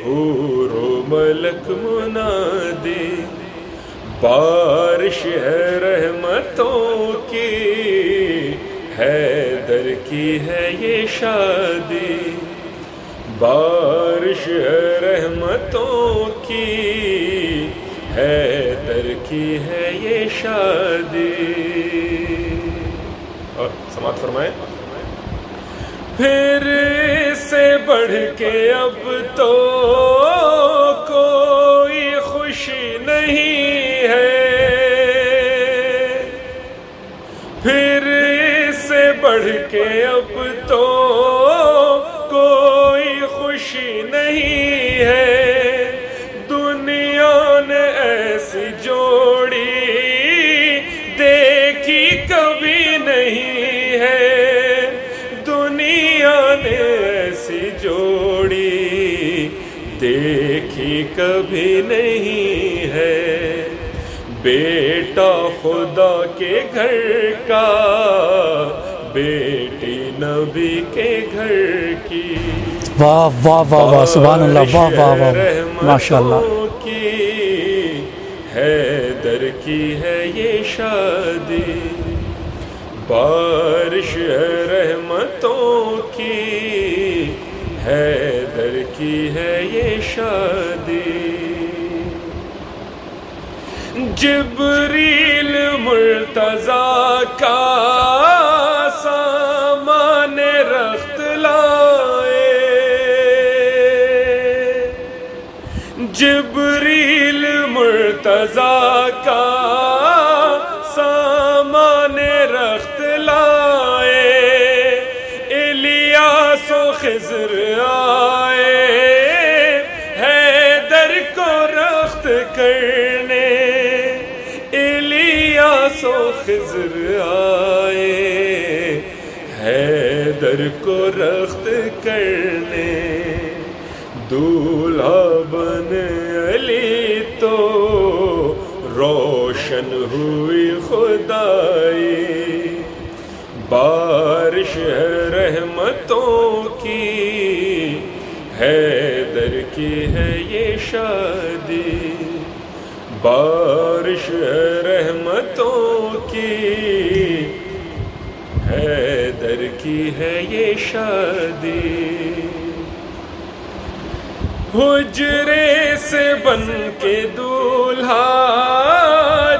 حور و ملک منادی، بارش ہے رحمتوں کی، حیدر کی ہے یہ شادی، بارش ہے رحمتوں کی، حیدر کی ہے یہ شادی. اور سماعت فرمائیں. پھر سے بڑھ کے اب تو کوئی خوشی نہیں ہے، پھر سے بڑھ کے اب تو کوئی خوشی نہیں ہے. دنیا نے ایسی جوڑی دیکھی کبھی نہیں ہے، دنیا نے ایسی جوڑی دیکھی کبھی نہیں ہے. بیٹا خدا کے گھر کا، بیٹی نبی کے گھر کی، واہ واہ واہ واہ، سبحان اللہ، واہ واہ واہ، ماشاء اللہ. کی حیدر کی ہے یہ شادی، بارش ہے رحمتوں کی، حیدر کی ہے یہ شادی. جبریل مرتضیٰ کا سامان رخت لائے، جبریل مرتضیٰ کا سامان رخت لائے، الیاس و خضر آئے حیدر کو رخت کرنے، الیاس و خضر آئے حیدر کو رخت کرنے. دولہا بن علی تو روشن ہوئی خدائی، بارش ہے رحمتوں کی، حیدر کی ہے یہ شادی، بارش ہے رحمتوں کی، حیدر کی ہے یہ شادی. حجرے سے بن کے دولہا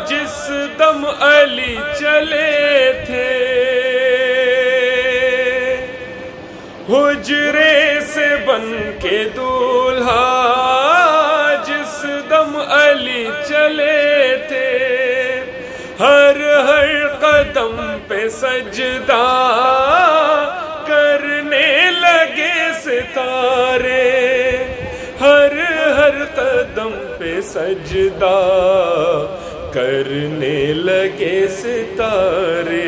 جس دم علی چلے تھے، حجرے سے بن کے دولہا جس دم علی چلے تھے، ہر ہر قدم پہ سجدہ کرنے لگے ستارے، ہر ہر قدم پہ سجدہ کرنے لگے ستارے.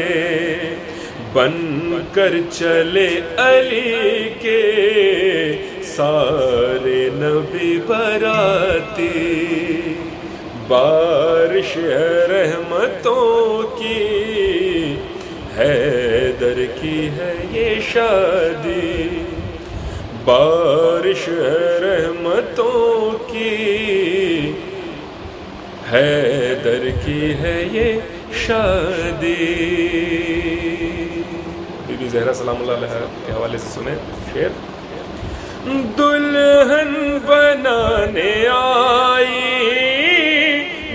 بن کر چلے علی کے سارے نبی براتی، بارش ہے رحمتوں کی، حیدر کی ہے یہ شادی، بارش ہے رحمتوں کی، حیدر کی ہے یہ شادی. بی بی زہرا سلام اللہ علیہ کے حوالے سے سنیں شعر. دلہن بنانے آئی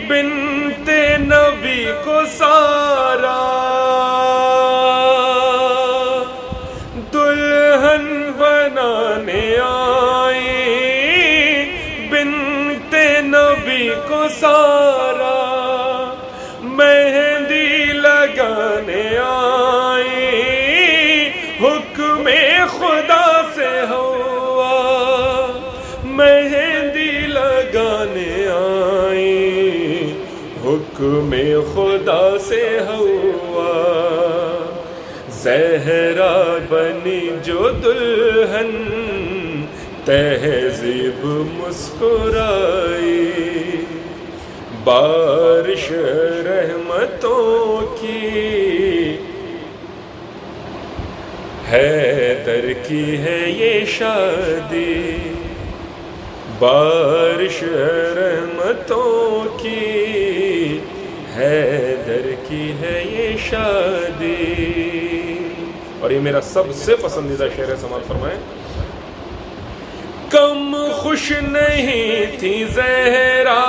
بنت نبی کو سارا، دلہن بنانے آئی میں خدا سے ہوا زہرا بنی جو دلہن تہذیب مسکرائی بارش رحمتوں کی حیدر کی ہے یہ شادی بارش رحمتوں کی حیدر کی ہے یہ شادی. اور یہ میرا سب سے پسندیدہ شعر ہے, سماعت فرمائیں. کم خوش نہیں تھی زہرا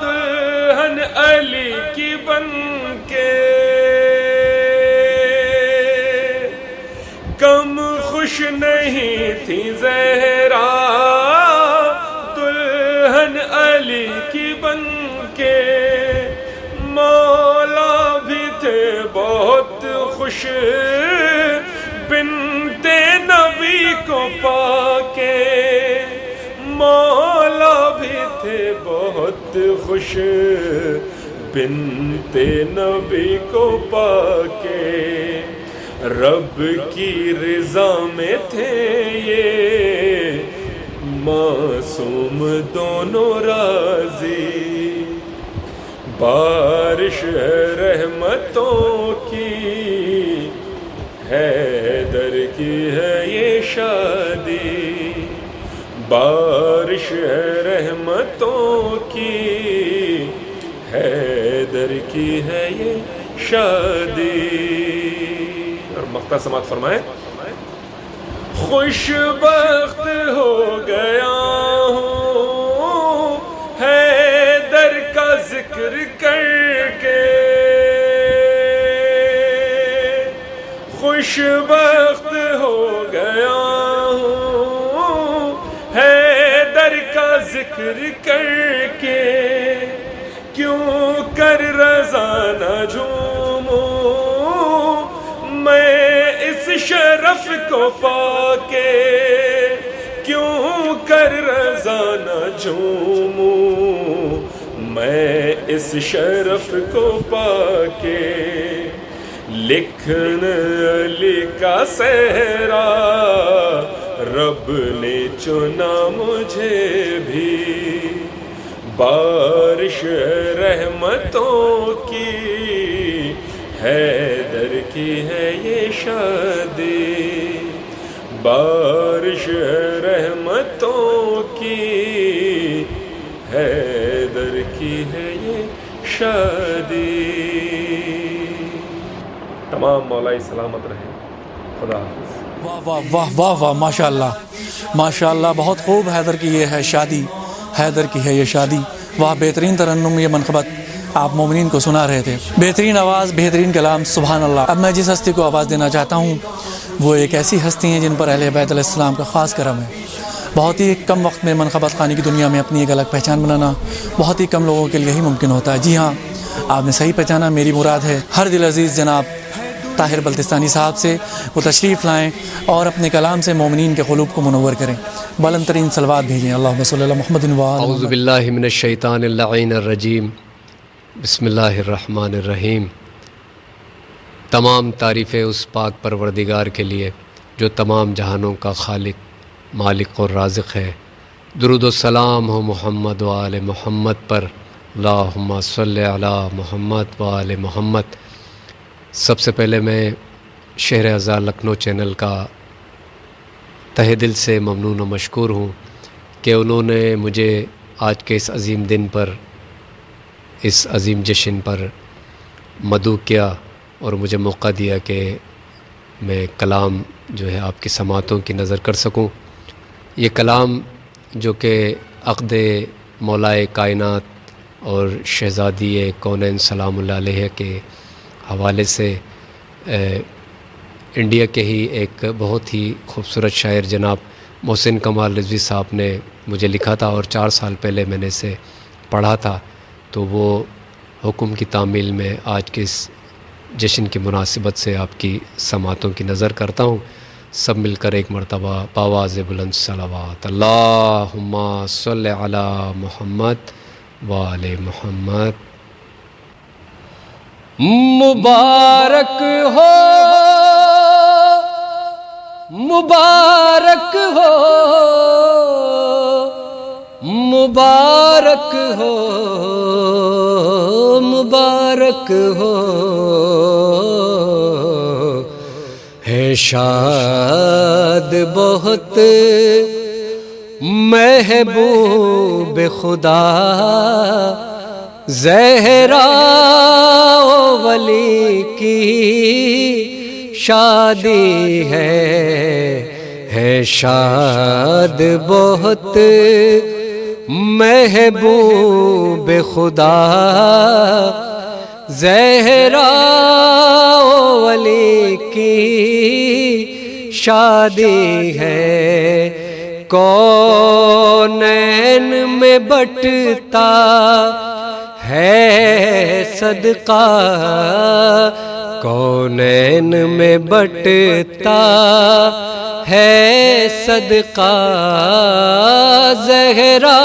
دلہن علی کی بن کے, کم خوش نہیں تھی زہرا دلہن علی کی بن کے, مولا بھی تھے بہت خوش بنت نبی کو پا کے, مولا بھی تھے بہت خوش بنت نبی کو پا کے, رب کی رضا میں تھے یہ معصوم دونوں راضی بارش رحمتوں کی حیدر کی ہے یہ شادی بارش رحمتوں کی حیدر کی ہے یہ شادی. اور مقطع سماعت فرمائیں. خوش بخت ہو گیا ہوں حیدر کا ذکر کر کے, خوش بخت ہو گیا ہوں حیدر کا ذکر کر کے, کیوں کر رضا نہ جھوموں میں اس شرف کو پا کے, کیوں کر رضا نہ جھوموں میں اس شرف کو پا کے, لکھن علی کا صحرا رب نے چنا مجھے بھی بارش رحمتوں کی حیدر کی ہے یہ شادی بارش رحمتوں کی حیدر کی ہے یہ شادی. تمام مولائی سلامت رہے. خدا حافظ. واہ واہ واہ واہ واہ, ماشاء اللہ ماشاء اللہ, بہت خوب. حیدر کی یہ ہے شادی, حیدر کی ہے یہ شادی. واہ, بہترین ترنم, یہ منقبت آپ مومنین کو سنا رہے تھے. بہترین آواز, بہترین کلام, سبحان اللہ. اب میں جس ہستی کو آواز دینا چاہتا ہوں وہ ایک ایسی ہستی ہیں جن پر اہل بیت علیہ السلام کا خاص کرم ہے. بہت ہی کم وقت میں منقبت خوانی کی دنیا میں اپنی ایک الگ پہچان بنانا بہت ہی کم لوگوں کے لیے ہی ممکن ہوتا ہے. جی ہاں, آپ نے صحیح پہچانا. میری مراد ہے ہر دل عزیز جناب طاہر بلتستانی صاحب سے. وہ تشریف لائیں اور اپنے کلام سے مومنین کے قلوب کو منور کریں. بلند ترین صلوات بھیجیں. اللہم صلی علی محمد و آل اعوذ باللہ من الشیطان اللعین الرجیم. بسم اللہ الرحمن الرحیم. تمام تعریفیں اس پاک پروردگار کے لیے جو تمام جہانوں کا خالق, مالک اور رازق ہے. درود و سلام ہو محمد و آل محمد پر. اللہم صلی علی محمد و آل محمد. سب سے پہلے میں شہر ہزار لکھنؤ چینل کا تہہ دل سے ممنون و مشکور ہوں کہ انہوں نے مجھے آج کے اس عظیم دن پر, اس عظیم جشن پر مدعو کیا اور مجھے موقع دیا کہ میں کلام جو ہے آپ کی سماعتوں کی نظر کر سکوں. یہ کلام جو کہ عقد مولائے کائنات اور شہزادی کونین سلام اللہ علیہ کے حوالے سے انڈیا کے ہی ایک بہت ہی خوبصورت شاعر جناب محسن کمال رضوی صاحب نے مجھے لکھا تھا, اور 4 سال پہلے میں نے اسے پڑھا تھا. تو وہ حکم کی تعمیل میں آج کے اس جشن کی مناسبت سے آپ کی سماعتوں کی نظر کرتا ہوں. سب مل کر ایک مرتبہ بآواز بلند صلوات. اللہم صلی علی محمد و آل محمد. مبارک ہو مبارک ہو مبارک ہو مبارک ہو ہے شاد بہت محبوب خدا زہرا ولی کی شادی ہے شاد بہت محبوب خدا زہرا ولی کی شادی ہے کونین میں بٹتا ہے صدقہ کونین میں بٹتا ہے صدقہ زہرا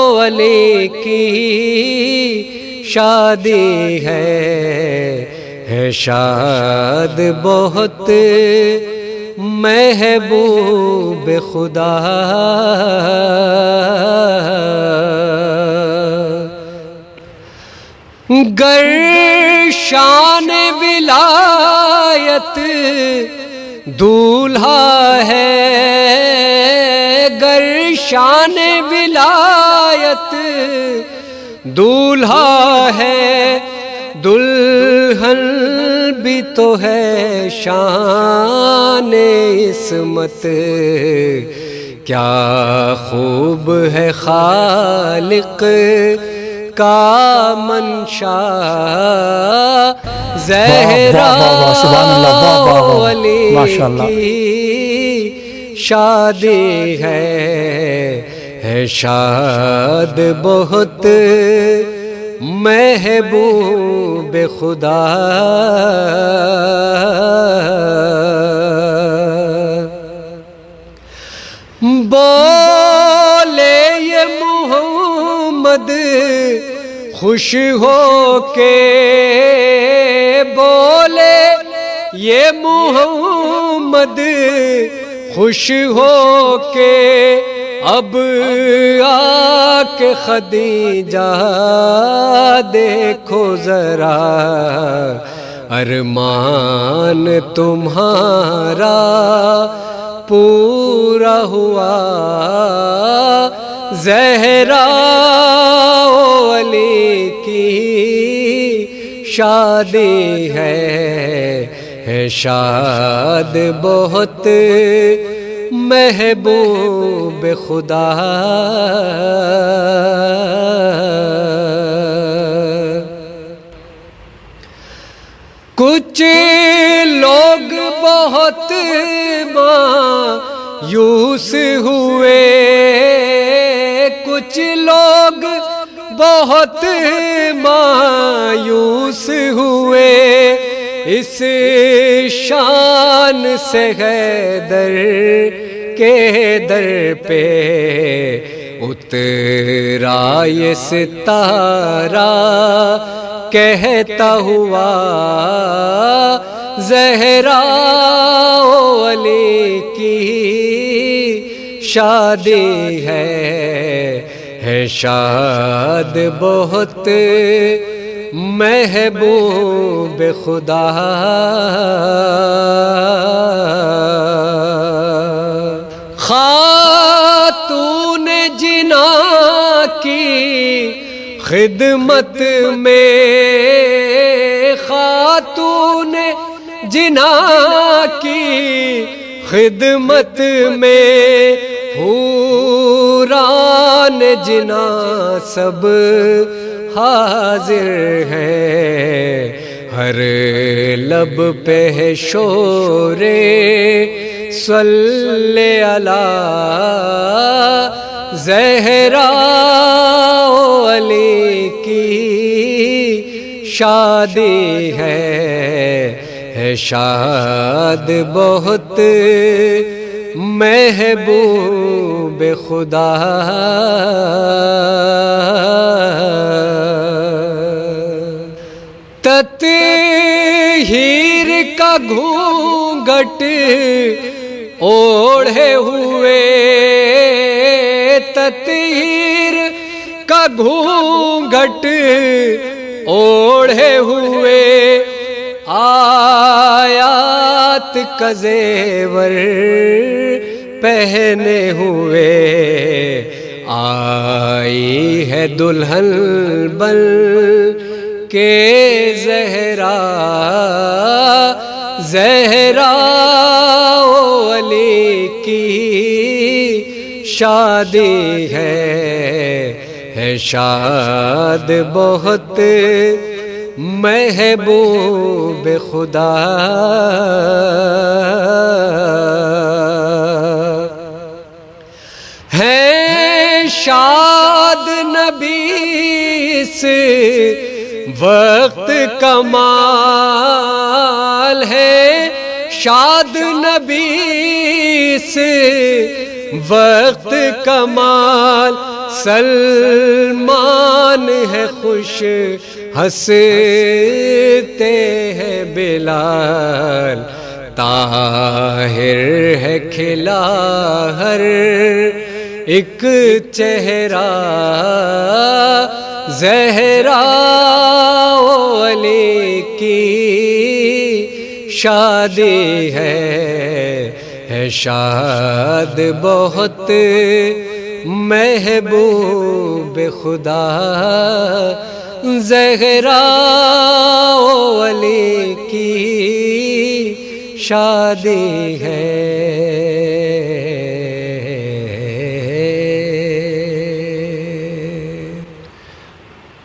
ولی کی شادی ہے شاد بہت محبوب خدا گر شان ولایت دولہا ہے گر شان ولایت دولہا ہے دلہن بھی تو ہے شان عصمت کیا خوب ہے خالق کا منشا زہرا ولی کی شادی ہے شاد بہت محبوب خدا بولے یہ محمد خوش ہو کے بولے یہ محمد خوش ہو کے اب آ کے خدیجہ دیکھو ذرا ارمان تمہارا پورا ہوا زہرا ولی کی شادی ہے شاد بہت محبوب خدا کچھ لوگ بہت مایوس ہوئے کچھ لوگ بہت مایوس ہوئے اس شان سے حیدر کے در پہ اترا یہ ستارہ کہتا ہوا زہرا ولی کی شادی ہے شاد بہت محبوب خدا خاتون جنا کی خدمت میں خاتون جنا کی خدمت میں حوران جنا سب حاضر ہے ہر لب پہ شور صلی علی زہرا ولی کی شادی ہے شاد بہت محبوب خدا تطہیر کا گھونگھٹ اوڑھے ہوئے، تطہیر کا گھونگھٹ اوڑھے ہوئے، آیات کا زیور پہنے ہوئے، آئی ہے دلہن بن کے زہرا، زہرا علی کی شادی ہے شاد بہت محبوب خدا، ہے شاد نبی اس وقت کمال، ہے شاد نبی اس وقت کمال، سلمان ہے خوش ہنستے ہیں بلال، طاہر ہے کھلا ہر ایک چہرہ، زہرا علی کی شادی ہے شاد بہت محبوب خدا، زہرا علی کی شادی ہے۔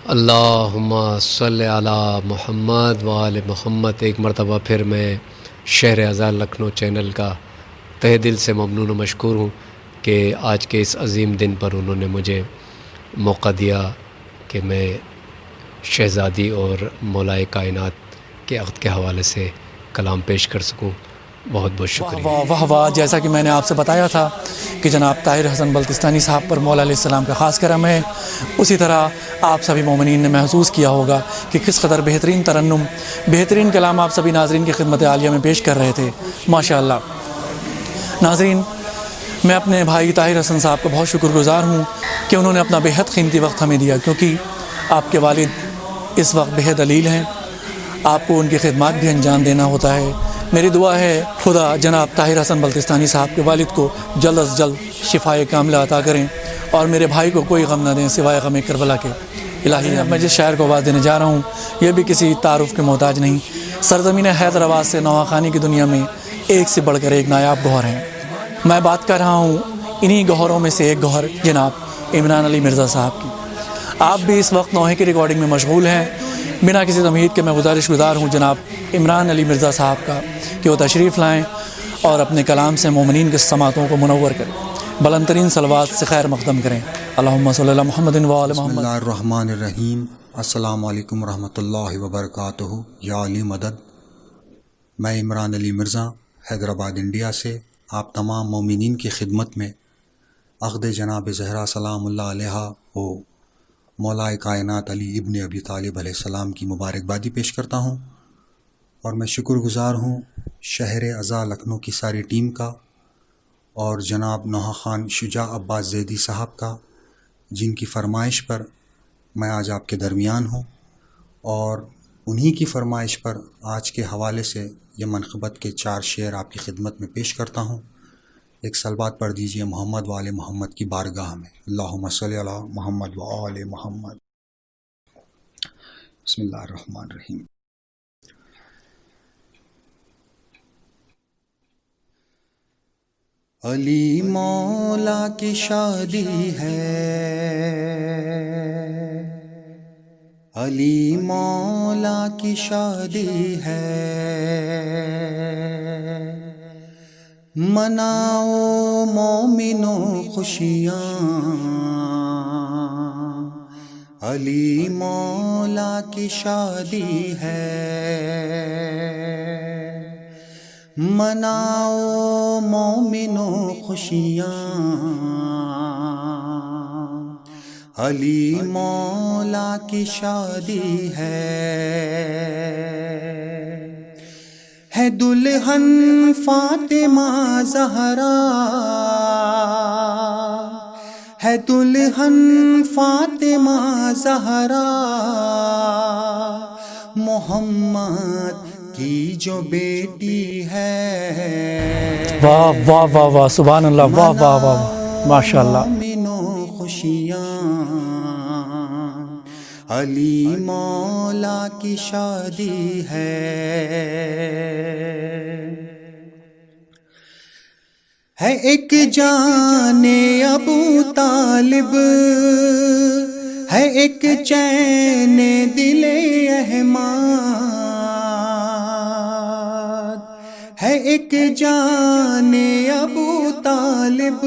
اللہم صلی علی محمد وآل محمد۔ ایک مرتبہ پھر میں شہر ازال لکھنؤ چینل کا تہ دل سے ممنون و مشکور ہوں کہ آج کے اس عظیم دن پر انہوں نے مجھے موقع دیا کہ میں شہزادی اور مولائے کائنات کے عقد کے حوالے سے کلام پیش کر سکوں۔ بہت بہت شکریہ۔ واہ واہ واہ، جیسا کہ میں نے آپ سے بتایا تھا کہ جناب طاہر حسن بلتستانی صاحب پر مولا علیہ السلام کا خاص کرم ہے، اسی طرح آپ سبھی مومنین نے محسوس کیا ہوگا کہ کس قدر بہترین ترنم، بہترین کلام آپ سبھی ناظرین کی خدمت عالیہ میں پیش کر رہے تھے، ماشاءاللہ۔ ناظرین، میں اپنے بھائی طاہر حسن صاحب کا بہت شکر گزار ہوں کہ انہوں نے اپنا بہت قیمتی وقت ہمیں دیا، کیونکہ آپ کے والد اس وقت بہت علیل ہیں، آپ کو ان کی خدمات بھی انجام دینا ہوتا ہے۔ میری دعا ہے خدا جناب طاہر حسن بلتستانی صاحب کے والد کو جلد از جلد شفائے کاملہ عطا کریں، اور میرے بھائی کو کوئی غم نہ دیں سوائے غم کربلا کے۔ الہی، اب میں جس شاعر کو آواز دینے جا رہا ہوں یہ بھی کسی تعارف کے محتاج نہیں، سرزمین حیدرآباد سے نواخانی کی دنیا میں ایک سے بڑھ کر ایک نایاب گوہر ہیں۔ میں بات کر رہا ہوں انہی گوہروں میں سے ایک گوہر جناب عمران علی مرزا صاحب کی۔ آپ بھی اس وقت نوحے کی ریکارڈنگ میں مشغول ہیں، بنا کسی تمہید کے میں گزارش گزار ہوں جناب عمران علی مرزا صاحب کا کہ وہ تشریف لائیں اور اپنے کلام سے مومنین کے سماعتوں کو منور کریں، بلند ترین صلوات سے خیر مقدم کریں۔ اللہم صلی اللہ محمد و آل بسم محمد۔ اللہ الرحمن الرحیم۔ السلام علیکم ورحمۃ اللہ وبرکاتہ۔ یا علی مدد۔ میں عمران علی مرزا حیدرآباد انڈیا سے آپ تمام مومنین کی خدمت میں عقد جناب زہرا سلام اللہ علیہا و مولائے کائنات علی ابن ابی طالب علیہ السلام کی مبارکبادی پیش کرتا ہوں، اور میں شکر گزار ہوں شہر ازال لکھنؤ کی ساری ٹیم کا اور جناب نوحہ خان شجاع عباس زیدی صاحب کا، جن کی فرمائش پر میں آج آپ کے درمیان ہوں، اور انہی کی فرمائش پر آج کے حوالے سے یہ منقبت کے 4 شعر آپ کی خدمت میں پیش کرتا ہوں۔ ایک صلوات پڑھ دیجئے محمد و آل محمد کی بارگاہ میں۔ اللہم صلی علی محمد و آل محمد۔ بسم اللہ الرحمن الرحیم۔ علی مولا کی شادی ہے، علی مولا کی شادی ہے، مناؤ مومنوں خوشیاں، علی مولا کی شادی ہے، مناؤ مومنوں خوشیاں، علی مولا کی شادی ہے۔ دلہن فاطمہ زہرا، ہے دلہن فاطمہ زہرا، محمد کی جو بیٹی ہے، واہ واہ واہ واہ، سبحان اللہ، واہ واہ واہ، ماشاء اللہ۔ مومنوں خوشیاں، علی مولا کی شادی ہے ایک جان ابو طالب، ہے ایک چین دل احمد، ہے ایک جان ابو طالب،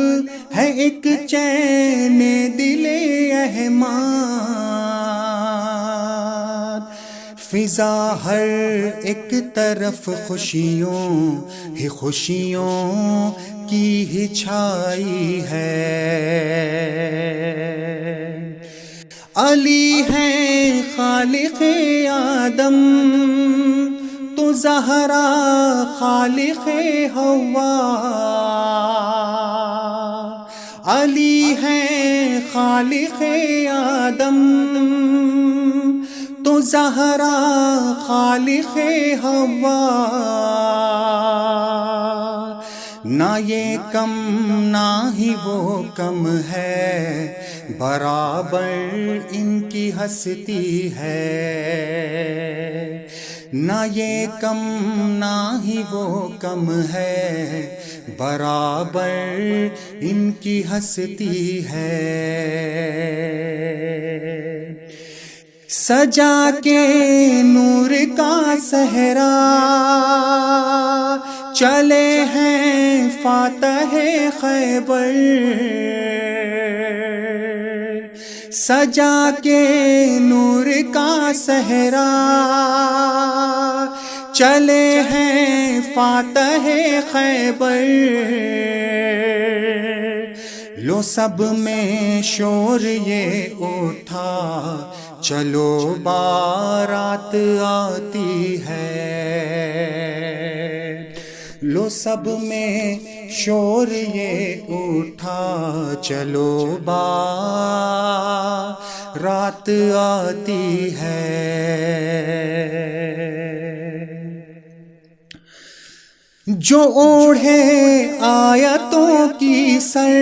ہے ایک چین دل احمد، فضا ہر ایک طرف خوشیوں ہی خوشیوں کی ہی چھائی ہے، علی ہیں خالق آدم تو زہرا خالق حوا، علی ہیں خالق آدم تو زہرا خالق حوا، نہ یہ کم نہ ہی وہ کم ہے، برابر ان کی ہستی ہے، نہ یہ کم نہ ہی وہ کم ہے، برابر ان کی ہستی ہے، سجا کے نور کا صحرا چلے ہیں فاتح خیبر، سجا کے نور کا صحرا چلے ہیں فاتح خیبر، لو سب میں شور یہ اٹھا چلو بارات آتی ہے، لو سب میں شور یہ اٹھا چلو بارات آتی ہے، جو اوڑھے آیتوں کی سر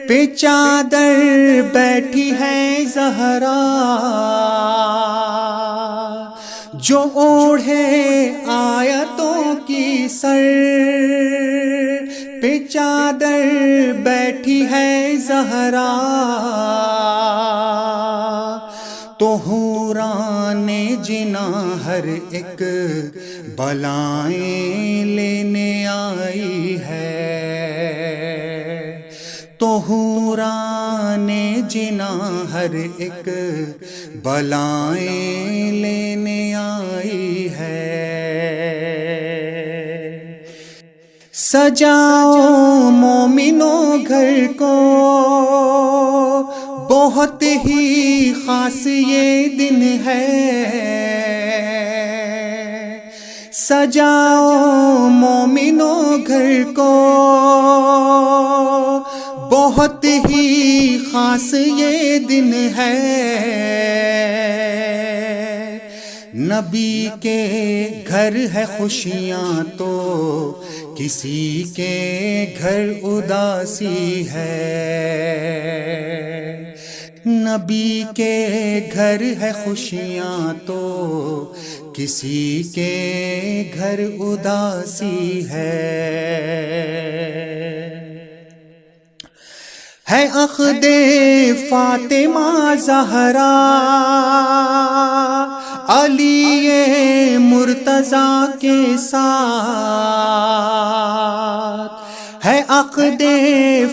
پہ چادر بیٹھی ہے زہرا، جو اوڑھے آیتوں کی سر پہ چادر بیٹھی ہے زہرا، تو حوران جنا ہر ایک بلائیں لینے آئی ہے، تو حوران جنا ہر ایک بلائیں لینے آئی ہے، سجاؤ مومنوں گھر کو بہت ہی خاص یہ دن ہے، سجاؤ مومنوں گھر کو بہت ہی خاص یہ دن ہے، نبی کے گھر ہے خوشیاں تو کسی کے گھر اداسی ہے، نبی کے گھر ہے خوشیاں تو کسی کے گھر اداسی ہے عقد فاطمہ زہرا، علی مرتضیٰ کے ساتھ، ہے عقد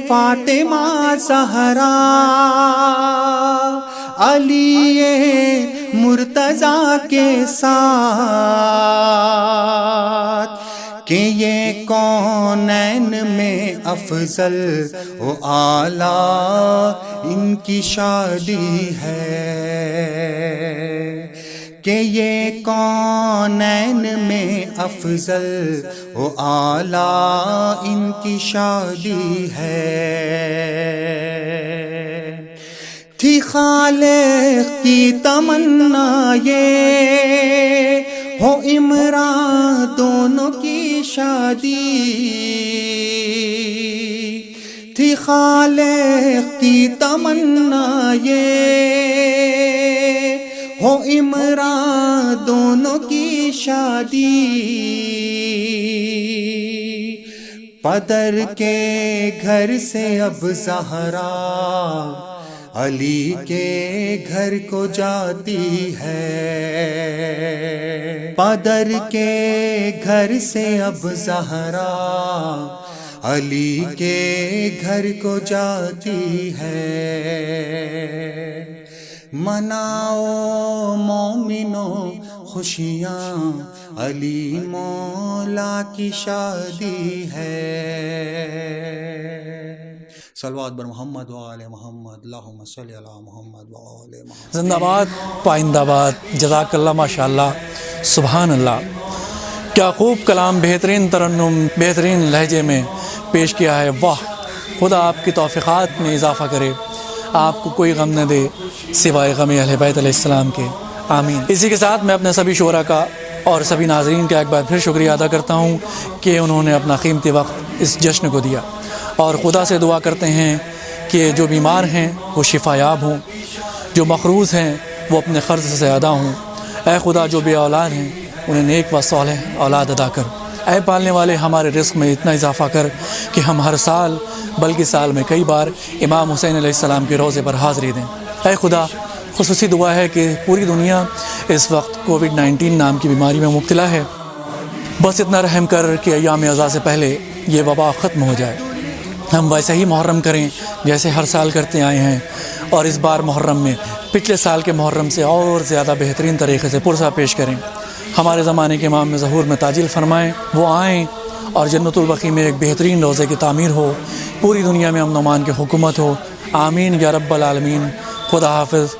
فاطمہ زہرا، علی مرتضیٰ کے ساتھ، کہ یہ کونین میں افضل و اعلیٰ ان کی شادی ہے، کہ یہ کونین میں افضل و اعلیٰ ان کی شادی ہے، تھی خالق کی تمنا یہ ہو عمران دونوں کی شادی، تھی خالق کی تمنا یہ ہو عمران دونوں کی شادی، پدر کے گھر سے اب زہرا علی کے گھر کو جاتی ہے، پدر کے گھر سے اب زہرا علی کے گھر کو جاتی ہے، مناؤ مومنوں خوشیاں علی مولا کی شادی ہے۔ صلوات بر محمد و آل محمد، اللہم صلی علی محمد و آل محمد۔ زندہ باد، پائندہ باد، جزاک اللہ، ماشاءاللہ، سبحان اللہ، کیا خوب کلام، بہترین ترنم، بہترین لہجے میں پیش کیا ہے۔ واہ، خدا آپ کی توفیقات میں اضافہ کرے، آپ کو کوئی غم نہ دے سوائے غم اہل بیت علیہ السلام کے، آمین۔ اسی کے ساتھ میں اپنے سبھی شعراء کا اور سبھی ناظرین کا ایک بار پھر شکریہ ادا کرتا ہوں کہ انہوں نے اپنا قیمتی وقت اس جشن کو دیا، اور خدا سے دعا کرتے ہیں کہ جو بیمار ہیں وہ شفا یاب ہوں، جو مقروض ہیں وہ اپنے قرض سے ادا ہوں۔ اے خدا، جو بے اولاد ہیں انہیں نیک و صالح اولاد عطا کر۔ اے پالنے والے، ہمارے رزق میں اتنا اضافہ کر کہ ہم ہر سال بلکہ سال میں کئی بار امام حسین علیہ السلام کے روضے پر حاضری دیں۔ اے خدا، خصوصی دعا ہے کہ پوری دنیا اس وقت کووڈ-19 نام کی بیماری میں مبتلا ہے، بس اتنا رحم کر کہ ایام عزا سے پہلے یہ وبا ختم ہو جائے، ہم ویسے ہی محرم کریں جیسے ہر سال کرتے آئے ہیں، اور اس بار محرم میں پچھلے سال کے محرم سے اور زیادہ بہترین طریقے سے پرسہ پیش کریں۔ ہمارے زمانے کے امام ظہور میں تعجیل فرمائیں، وہ آئیں اور جنت البقیع میں ایک بہترین روضے کی تعمیر ہو، پوری دنیا میں امن و امان کی حکومت ہو، آمین یا رب العالمین۔ خدا حافظ۔